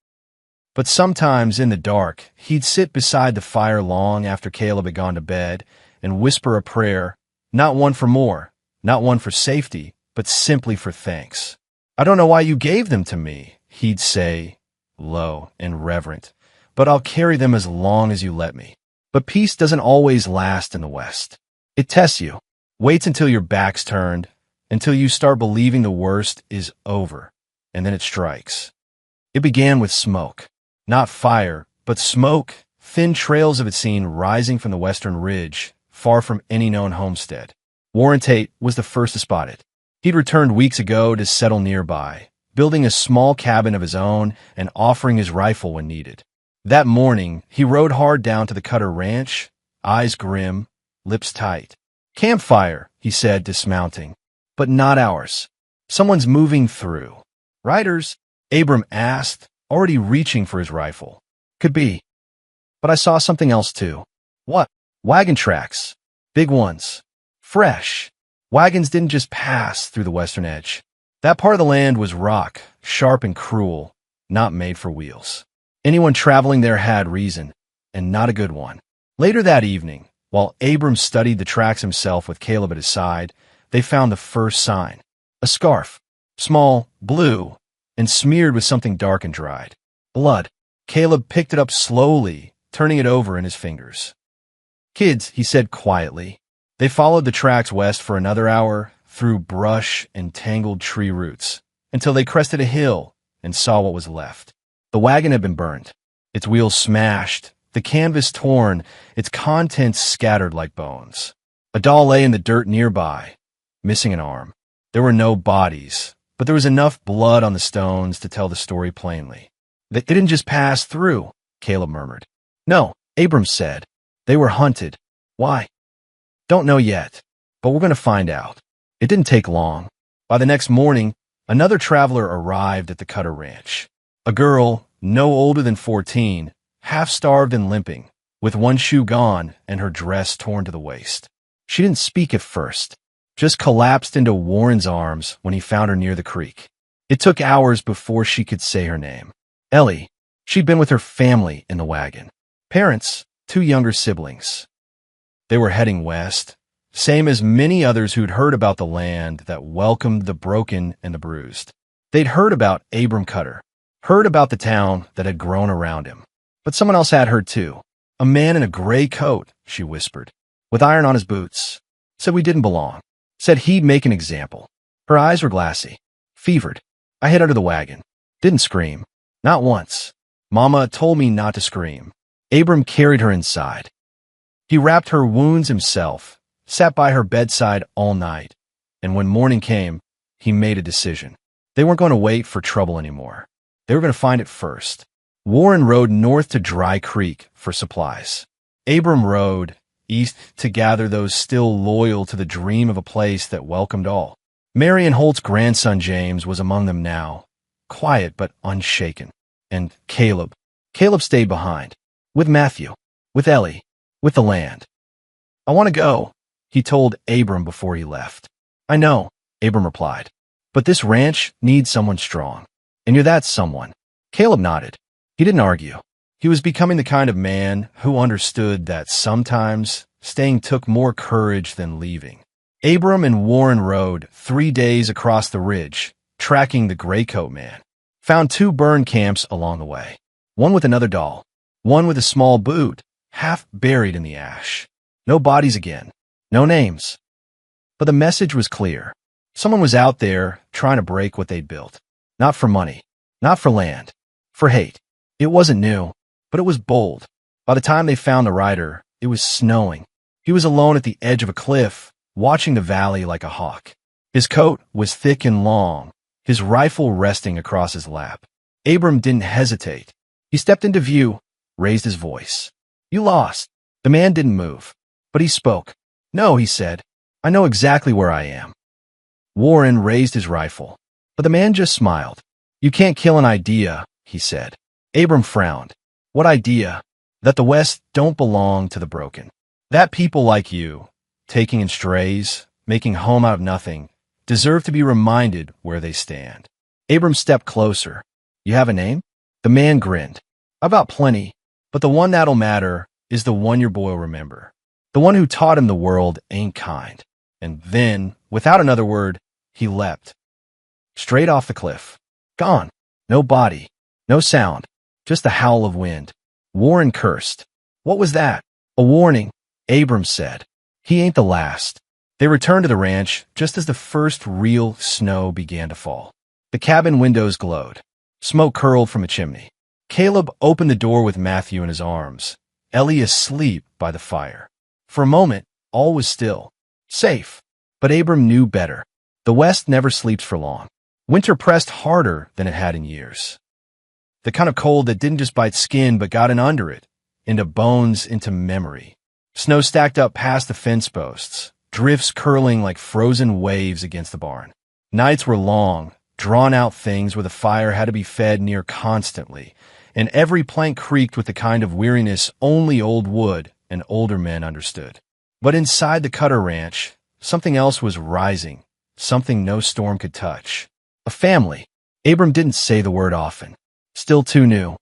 But sometimes in the dark, he'd sit beside the fire long after Caleb had gone to bed and whisper a prayer, not one for more, not one for safety, but simply for thanks. I don't know why you gave them to me, he'd say, low and reverent, but I'll carry them as long as you let me. But peace doesn't always last in the West. It tests you, waits until your back's turned, until you start believing the worst is over, and then it strikes. It began with smoke. Not fire, but smoke, thin trails of it seen rising from the western ridge, far from any known homestead. Warren Tate was the first to spot it. He'd returned weeks ago to settle nearby, building a small cabin of his own and offering his rifle when needed. That morning, he rode hard down to the Cutter Ranch, eyes grim, lips tight. Campfire, he said, dismounting. But not ours. Someone's moving through. Riders? Abram asked, already reaching for his rifle. Could be. But I saw something else too. What? Wagon tracks. Big ones. Fresh. Wagons didn't just pass through the western edge. That part of the land was rock, sharp and cruel, not made for wheels. Anyone traveling there had reason, and not a good one. Later that evening, while Abram studied the tracks himself with Caleb at his side, they found the first sign. A scarf. Small, blue, and smeared with something dark and dried. Blood. Caleb picked it up slowly, turning it over in his fingers. "Kids," he said quietly. They followed the tracks west for another hour, through brush and tangled tree roots, until they crested a hill and saw what was left. The wagon had been burned, its wheels smashed, the canvas torn, its contents scattered like bones. A doll lay in the dirt nearby, missing an arm. There were no bodies, but there was enough blood on the stones to tell the story plainly. "They didn't just pass through," Caleb murmured. "No," Abram said. "They were hunted." "Why?" "Don't know yet, but we're going to find out." It didn't take long. By the next morning, another traveler arrived at the Cutter Ranch. A girl, no older than 14, half-starved and limping, with one shoe gone and her dress torn to the waist. She didn't speak at first, just collapsed into Warren's arms when he found her near the creek. It took hours before she could say her name. Ellie. She'd been with her family in the wagon. Parents, 2 younger siblings. They were heading west, same as many others who'd heard about the land that welcomed the broken and the bruised. They'd heard about Abram Cutter, heard about the town that had grown around him. But someone else had heard too. "A man in a gray coat," she whispered, "with iron on his boots. Said we didn't belong. Said he'd make an example." Her eyes were glassy, fevered. I hid under the wagon. Didn't scream. Not once. Mama told me not to scream. Abram carried her inside. He wrapped her wounds himself, sat by her bedside all night, and when morning came, he made a decision. They weren't going to wait for trouble anymore. They were going to find it first. Warren rode north to Dry Creek for supplies. Abram rode east to gather those still loyal to the dream of a place that welcomed all. Marion Holt's grandson James was among them now, quiet but unshaken. And Caleb. Caleb stayed behind, with Matthew, with Ellie, with the land. "I want to go," he told Abram before he left. "I know," Abram replied, "but this ranch needs someone strong, and you're that someone." Caleb nodded. He didn't argue. He was becoming the kind of man who understood that sometimes staying took more courage than leaving. Abram and Warren rode 3 days across the ridge, tracking the Graycoat Man. Found 2 burn camps along the way. One with another doll, one with a small boot, half buried in the ash. No bodies again, no names. But the message was clear. Someone was out there trying to break what they'd built. Not for money, not for land, for hate. It wasn't new, but it was bold. By the time they found the rider, it was snowing. He was alone at the edge of a cliff, watching the valley like a hawk. His coat was thick and long, his rifle resting across his lap. Abram didn't hesitate. He stepped into view, raised his voice. "You lost." The man didn't move, but he spoke. "No," he said. "I know exactly where I am." Warren raised his rifle, but the man just smiled. "You can't kill an idea," he said. Abram frowned. "What idea?" "That the West don't belong to the broken. That people like you, taking in strays, making home out of nothing, deserve to be reminded where they stand." Abram stepped closer. "You have a name?" The man grinned. "I've got plenty, but the one that'll matter is the one your boy'll remember. The one who taught him the world ain't kind." And then, without another word, he leapt. Straight off the cliff. Gone. No body. No sound. Just the howl of wind. Warren cursed. "What was that?" "A warning," Abram said. "He ain't the last." They returned to the ranch just as the first real snow began to fall. The cabin windows glowed. Smoke curled from a chimney. Caleb opened the door with Matthew in his arms, Ellie asleep by the fire. For a moment, all was still. Safe. But Abram knew better. The West never sleeps for long. Winter pressed harder than it had in years. The kind of cold that didn't just bite skin but got in under it, into bones, into memory. Snow stacked up past the fence posts, drifts curling like frozen waves against the barn. Nights were long, drawn-out things where the fire had to be fed near constantly, and every plank creaked with the kind of weariness only old wood and older men understood. But inside the Cutter Ranch, something else was rising, something no storm could touch. A family. Abram didn't say the word often. Still too new.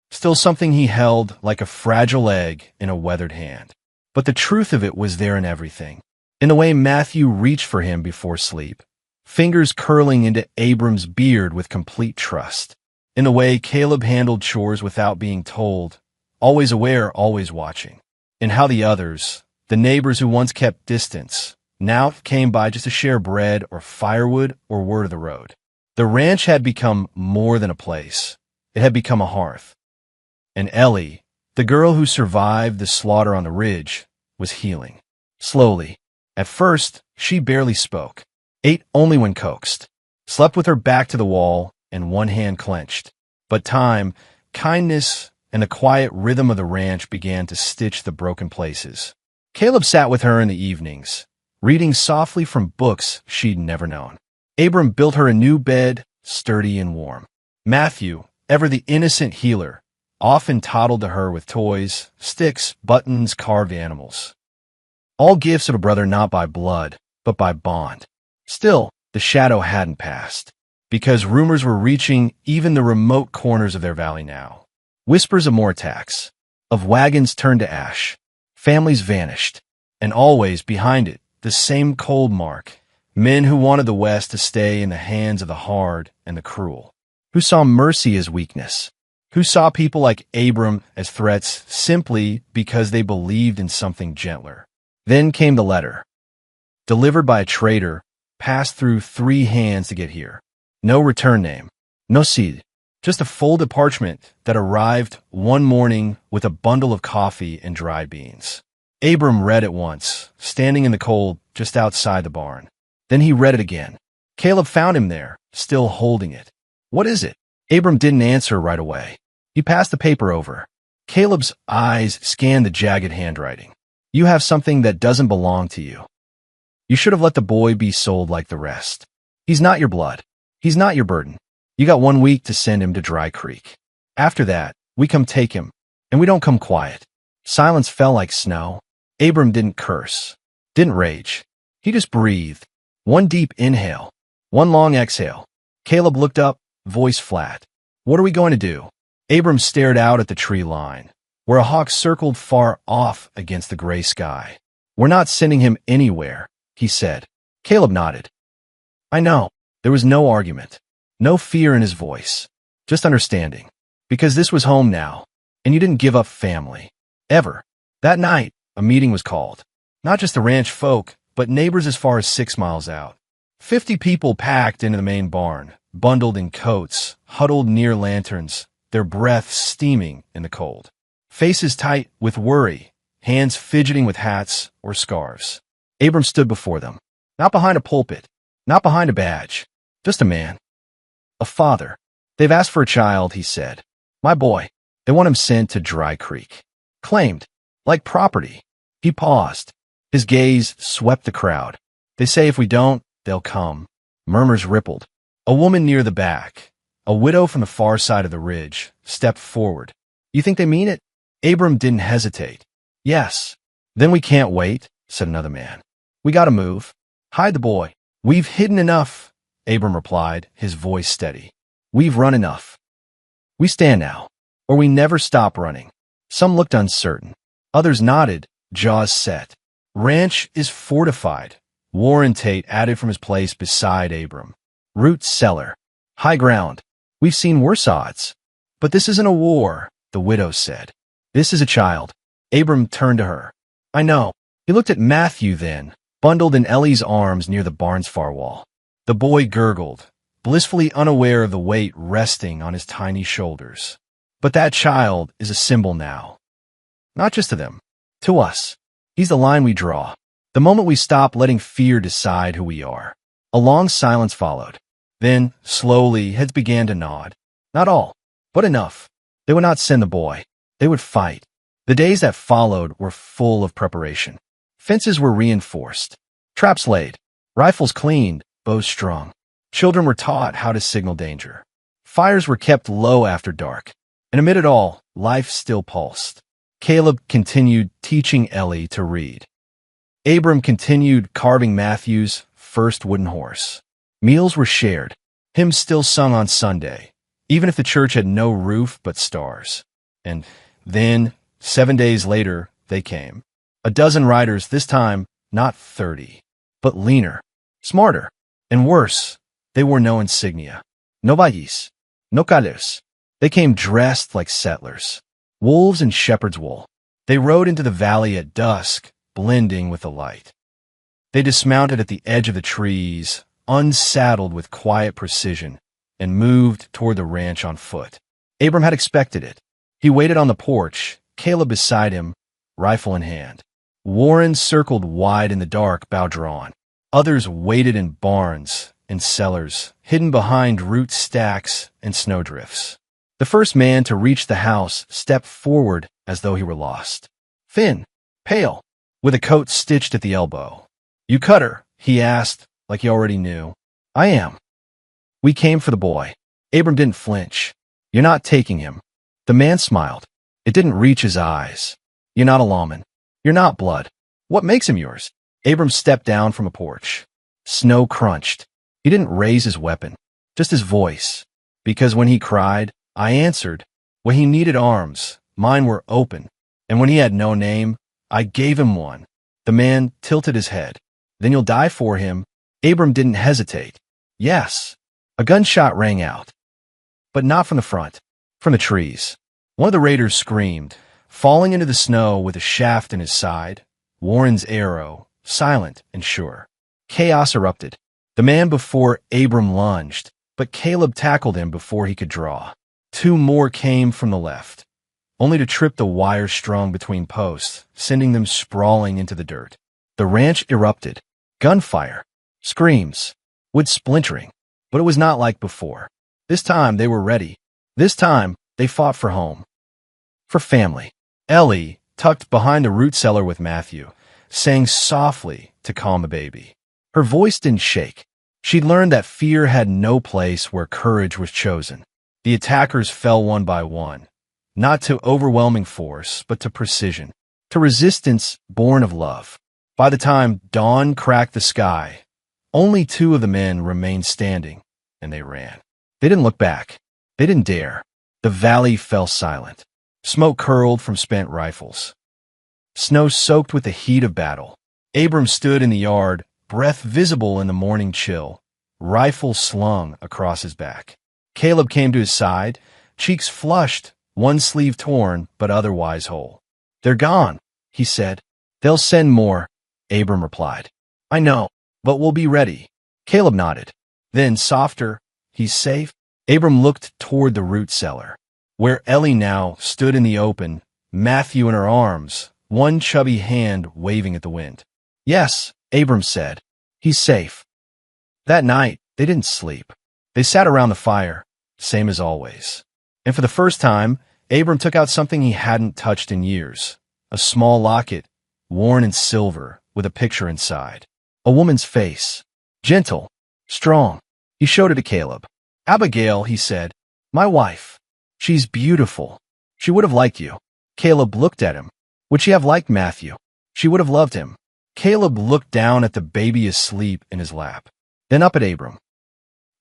Still something he held like a fragile egg in a weathered hand. But the truth of it was there in everything. In the way Matthew reached for him before sleep, fingers curling into Abram's beard with complete trust. in the way Caleb handled chores without being told, always aware, always watching, and how the others, the neighbors who once kept distance, now came by just to share bread or firewood or word of the road. The ranch had become more than a place. It had become a hearth. And Ellie, the girl who survived the slaughter on the ridge, was healing. Slowly. At first, she barely spoke, ate only when coaxed, slept with her back to the wall and one hand clenched. But time, kindness, and the quiet rhythm of the ranch began to stitch the broken places. Caleb sat with her in the evenings, reading softly from books she'd never known. Abram built her a new bed, sturdy and warm. Matthew, ever the innocent healer, often toddled to her with toys, sticks, buttons, carved animals. All gifts of a brother not by blood, but by bond. Still, the shadow hadn't passed, because rumors were reaching even the remote corners of their valley now. Whispers of more attacks, of wagons turned to ash, families vanished, and always behind it, the same cold mark, men who wanted the West to stay in the hands of the hard and the cruel, who saw mercy as weakness, who saw people like Abram as threats simply because they believed in something gentler. Then came the letter, delivered by a traitor, passed through 3 hands to get here. No return name, no seed, just a folded parchment that arrived one morning with a bundle of coffee and dried beans. Abram read it once, standing in the cold just outside the barn. Then he read it again. Caleb found him there, still holding it. What is it? Abram didn't answer right away. He passed the paper over. Caleb's eyes scanned the jagged handwriting. You have something that doesn't belong to you. You should have let the boy be sold like the rest. He's not your blood. He's not your burden. You got 1 week to send him to Dry Creek. After that, we come take him, and we don't come quiet. Silence fell like snow. Abram didn't curse, didn't rage. He just breathed. One deep inhale, one long exhale. Caleb looked up, voice flat. What are we going to do? Abram stared out at the tree line, where a hawk circled far off against the gray sky. We're not sending him anywhere, he said. Caleb nodded. I know. There was no argument, no fear in his voice, just understanding. Because this was home now, and you didn't give up family. Ever. That night, a meeting was called. Not just the ranch folk, but neighbors as far as 6 miles out. 50 people packed into the main barn, bundled in coats, huddled near lanterns, their breath steaming in the cold. Faces tight with worry, hands fidgeting with hats or scarves. Abram stood before them, not behind a pulpit, not behind a badge, just a man. A father. They've asked for a child, he said. My boy. They want him sent to Dry Creek. Claimed. Like property. He paused. His gaze swept the crowd. They say if we don't, they'll come. Murmurs rippled. A woman near the back, a widow from the far side of the ridge, stepped forward. You think they mean it? Abram didn't hesitate. Yes. Then we can't wait, said another man. We gotta move. Hide the boy. We've hidden enough, Abram replied, his voice steady. We've run enough. We stand now, or we never stop running. Some looked uncertain. Others nodded, jaws set. Ranch is fortified. Warren Tate added from his place beside Abram. Root cellar. High ground. We've seen worse odds. But this isn't a war, the widow said. This is a child. Abram turned to her. I know. He looked at Matthew then, bundled in Ellie's arms near the barn's far wall. The boy gurgled, blissfully unaware of the weight resting on his tiny shoulders. But that child is a symbol now. Not just to them. To us. He's the line we draw. The moment we stop letting fear decide who we are. A long silence followed. Then, slowly, heads began to nod. Not all, but enough. They would not send the boy. They would fight. The days that followed were full of preparation. Fences were reinforced. Traps laid. Rifles cleaned, bows strung. Children were taught how to signal danger. Fires were kept low after dark. And amid it all, life still pulsed. Caleb continued teaching Ellie to read. Abram continued carving Matthew's first wooden horse. Meals were shared. Hymns still sung on Sunday, even if the church had no roof but stars. And then, 7 days later, they came. A dozen riders, this time not 30, but leaner, smarter, and worse, they wore no insignia. No vallis, no calers, They came dressed like settlers, wolves in shepherd's wool. They rode into the valley at dusk, blending with the light. They dismounted at the edge of the trees, unsaddled with quiet precision, and moved toward the ranch on foot. Abram had expected it. He waited on the porch, Caleb beside him, rifle in hand. Warren circled wide in the dark, bow drawn. Others waited in barns and cellars, hidden behind root stacks and snowdrifts. The first man to reach the house stepped forward as though he were lost. Thin, pale, with a coat stitched at the elbow. "You Cutter?" he asked, like he already knew. "I am." "We came for the boy." Abram didn't flinch. "You're not taking him." The man smiled. It didn't reach his eyes. "You're not a lawman. You're not blood. What makes him yours?" Abram stepped down from a porch. Snow crunched. He didn't raise his weapon, just his voice. Because when he cried, I answered. When he needed arms, mine were open. And when he had no name, I gave him one. The man tilted his head. "Then you'll die for him." Abram didn't hesitate. "Yes." A gunshot rang out. But not from the front, from the trees. One of the raiders screamed, falling into the snow with a shaft in his side. Warren's arrow, silent and sure. Chaos erupted. The man before Abram lunged, but Caleb tackled him before he could draw. Two more came from the left, only to trip the wire strung between posts, sending them sprawling into the dirt. The ranch erupted. Gunfire, screams, wood splintering. But it was not like before. This time they were ready. This time they fought for home. For family. Ellie, tucked behind the root cellar with Matthew, sang softly to calm the baby. Her voice didn't shake. She'd learned that fear had no place where courage was chosen. The attackers fell one by one, not to overwhelming force, but to precision, to resistance born of love. By the time dawn cracked the sky, only two of the men remained standing, and they ran. They didn't look back. They didn't dare. The valley fell silent. Smoke curled from spent rifles. Snow soaked with the heat of battle. Abram stood in the yard, breath visible in the morning chill, rifle slung across his back. Caleb came to his side, cheeks flushed, one sleeve torn, but otherwise whole. "They're gone," he said. "They'll send more," Abram replied. "I know, but we'll be ready." Caleb nodded. Then, softer, "He's safe?" Abram looked toward the root cellar, where Ellie now stood in the open, Matthew in her arms, one chubby hand waving at the wind. "Yes," Abram said. "He's safe." That night, they didn't sleep. They sat around the fire, same as always. And for the first time, Abram took out something he hadn't touched in years. A small locket, worn in silver, with a picture inside. A woman's face. Gentle, strong. He showed it to Caleb. "Abigail," he said. "My wife. She's beautiful. She would have liked you." Caleb looked at him. Would she have liked Matthew? She would have loved him. Caleb looked down at the baby asleep in his lap, then up at Abram.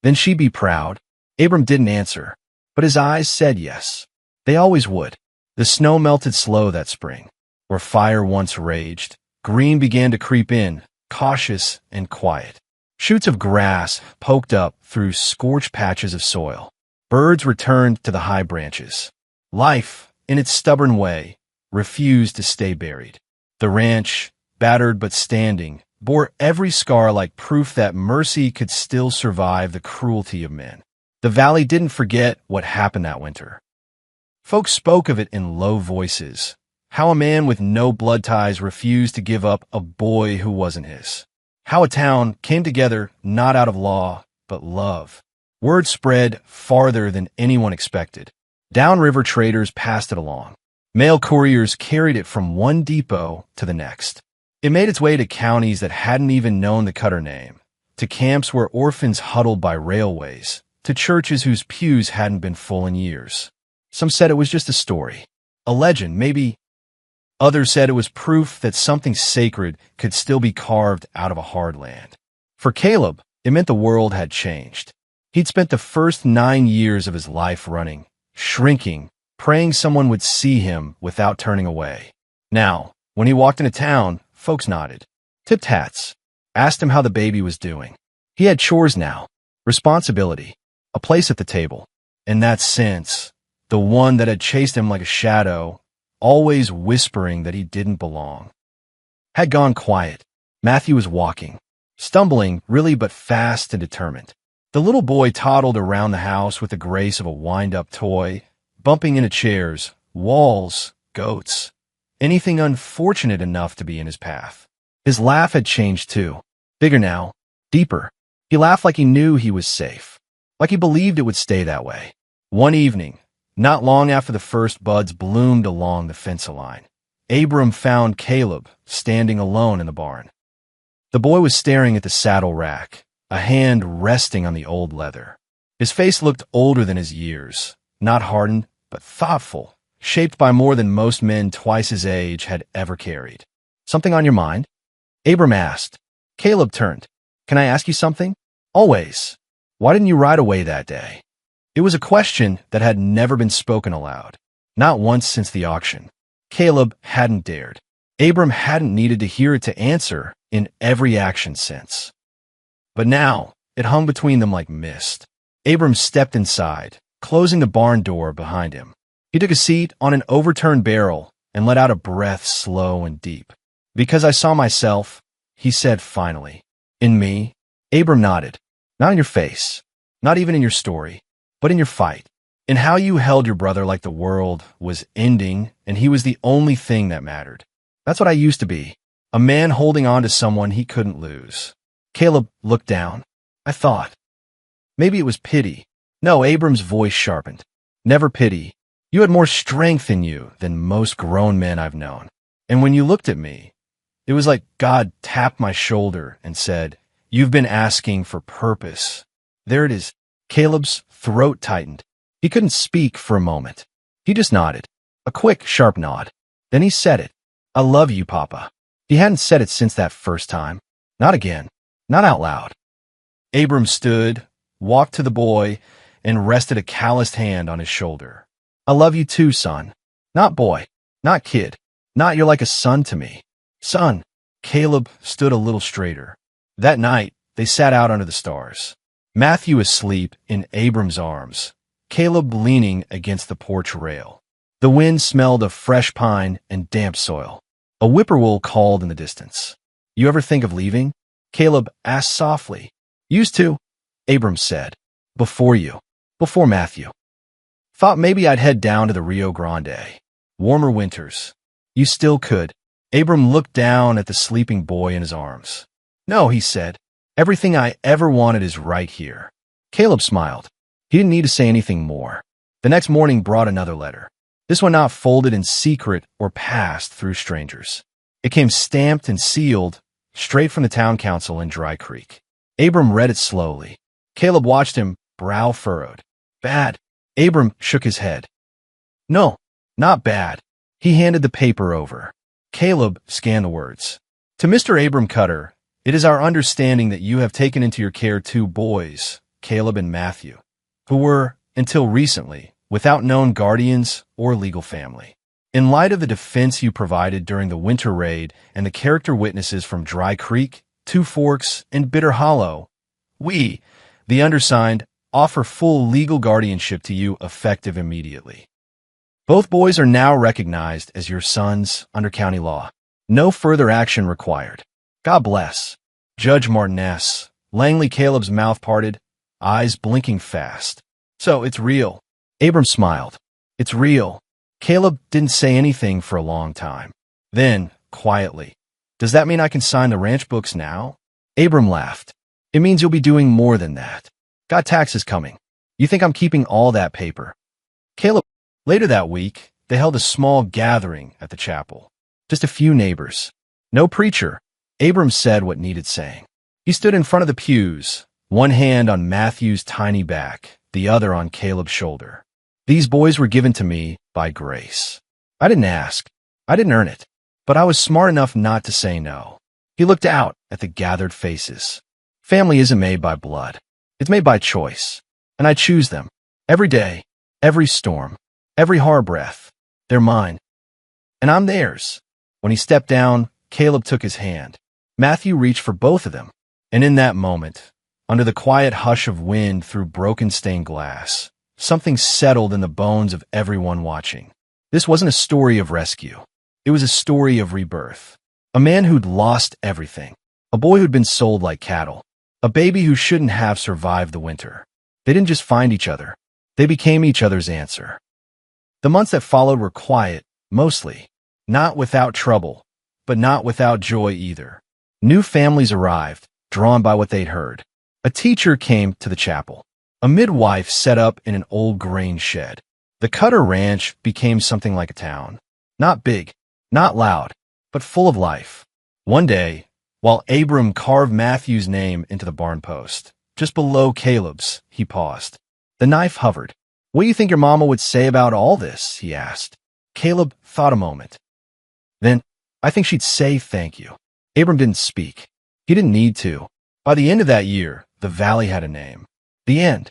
Then she'd be proud. Abram didn't answer, but his eyes said yes. They always would. The snow melted slow that spring. Where fire once raged, green began to creep in, cautious and quiet. Shoots of grass poked up through scorched patches of soil. Birds returned to the high branches. Life, in its stubborn way, refused to stay buried. The ranch, battered but standing, bore every scar like proof that mercy could still survive the cruelty of men. The valley didn't forget what happened that winter. Folks spoke of it in low voices, how a man with no blood ties refused to give up a boy who wasn't his. How a town came together not out of law, but love. Word spread farther than anyone expected. Downriver traders passed it along. Mail couriers carried it from one depot to the next. It made its way to counties that hadn't even known the Cutter name, to camps where orphans huddled by railways, to churches whose pews hadn't been full in years. Some said it was just a story, a legend, maybe. Others said it was proof that something sacred could still be carved out of a hard land. For Caleb, it meant the world had changed. He'd spent the first 9 years of his life running, shrinking, praying someone would see him without turning away. Now, when he walked into town, folks nodded, tipped hats, asked him how the baby was doing. He had chores now, responsibility, a place at the table. In that sense, the one that had chased him like a shadow, always whispering that he didn't belong, had gone quiet. Matthew was walking, stumbling, really, but fast and determined. The little boy toddled around the house with the grace of a wind-up toy, bumping into chairs, walls, goats, anything unfortunate enough to be in his path. His laugh had changed too. Bigger now, deeper. He laughed like he knew he was safe, like he believed it would stay that way. One evening, not long after the first buds bloomed along the fence line, Abram found Caleb standing alone in the barn. The boy was staring at the saddle rack, a hand resting on the old leather. His face looked older than his years, not hardened, but thoughtful, shaped by more than most men twice his age had ever carried. "Something on your mind?" Abram asked. Caleb turned. "Can I ask you something?" "Always. Why didn't you ride away that day?" It was a question that had never been spoken aloud, not once since the auction. Caleb hadn't dared. Abram hadn't needed to hear it to answer in every action since. But now, it hung between them like mist. Abram stepped inside, closing the barn door behind him. He took a seat on an overturned barrel and let out a breath slow and deep. "Because I saw myself," he said finally. "In me?" Abram nodded. "Not in your face, not even in your story, but in your fight, in how you held your brother like the world was ending and he was the only thing that mattered. That's what I used to be, a man holding on to someone he couldn't lose." Caleb looked down. "I thought. Maybe it was pity." "No," Abram's voice sharpened. "Never pity. You had more strength in you than most grown men I've known. And when you looked at me, it was like God tapped my shoulder and said, 'You've been asking for purpose. There it is.'" Caleb's throat tightened. He couldn't speak for a moment. He just nodded, a quick, sharp nod. Then he said it. "I love you, Papa." He hadn't said it since that first time. Not again. Not out loud. Abram stood, walked to the boy, and rested a calloused hand on his shoulder. "I love you too, son. Not boy, not kid, not you're like a son to me. Son." Caleb stood a little straighter. That night, they sat out under the stars. Matthew asleep in Abram's arms, Caleb leaning against the porch rail. The wind smelled of fresh pine and damp soil. A whippoorwill called in the distance. "You ever think of leaving?" Caleb asked softly. "Used to," Abram said. "Before you. Before Matthew. Thought maybe I'd head down to the Rio Grande. Warmer winters." "You still could." Abram looked down at the sleeping boy in his arms. "No," he said. "Everything I ever wanted is right here." Caleb smiled. He didn't need to say anything more. The next morning brought another letter. This one not folded in secret or passed through strangers. It came stamped and sealed, straight from the town council in Dry Creek. Abram read it slowly. Caleb watched him, brow furrowed. "Bad." Abram shook his head. "No, not bad." He handed the paper over. Caleb scanned the words. "To Mr. Abram Cutter, it is our understanding that you have taken into your care two boys, Caleb and Matthew, who were, until recently, without known guardians or legal family. In light of the defense you provided during the winter raid and the character witnesses from Dry Creek, Two Forks, and Bitter Hollow, we, the undersigned, offer full legal guardianship to you effective immediately. Both boys are now recognized as your sons under county law. No further action required. God bless." Judge Martinez. Langley Caleb's mouth parted, eyes blinking fast. "So it's real." Abram smiled. "It's real." Caleb didn't say anything for a long time. Then, quietly, "Does that mean I can sign the ranch books now?" Abram laughed. "It means you'll be doing more than that. Got taxes coming. You think I'm keeping all that paper?" Caleb. Later that week, they held a small gathering at the chapel. Just a few neighbors. No preacher. Abram said what needed saying. He stood in front of the pews, one hand on Matthew's tiny back, the other on Caleb's shoulder. "These boys were given to me by grace. I didn't ask. I didn't earn it. But I was smart enough not to say no." He looked out at the gathered faces. "Family isn't made by blood. It's made by choice. And I choose them. Every day, every storm, every hard breath. They're mine. And I'm theirs." When he stepped down, Caleb took his hand. Matthew reached for both of them. And in that moment, under the quiet hush of wind through broken stained glass, something settled in the bones of everyone watching. This wasn't a story of rescue. It was a story of rebirth. A man who'd lost everything. A boy who'd been sold like cattle. A baby who shouldn't have survived the winter. They didn't just find each other. They became each other's answer. The months that followed were quiet, mostly. Not without trouble, but not without joy either. New families arrived, drawn by what they'd heard. A teacher came to the chapel. A midwife set up in an old grain shed. The Cutter Ranch became something like a town. Not big, not loud, but full of life. One day, while Abram carved Matthew's name into the barn post, just below Caleb's, he paused. The knife hovered. "What do you think your mama would say about all this?" he asked. Caleb thought a moment. "Then, I think she'd say thank you." Abram didn't speak. He didn't need to. By the end of that year, the valley had a name. The end.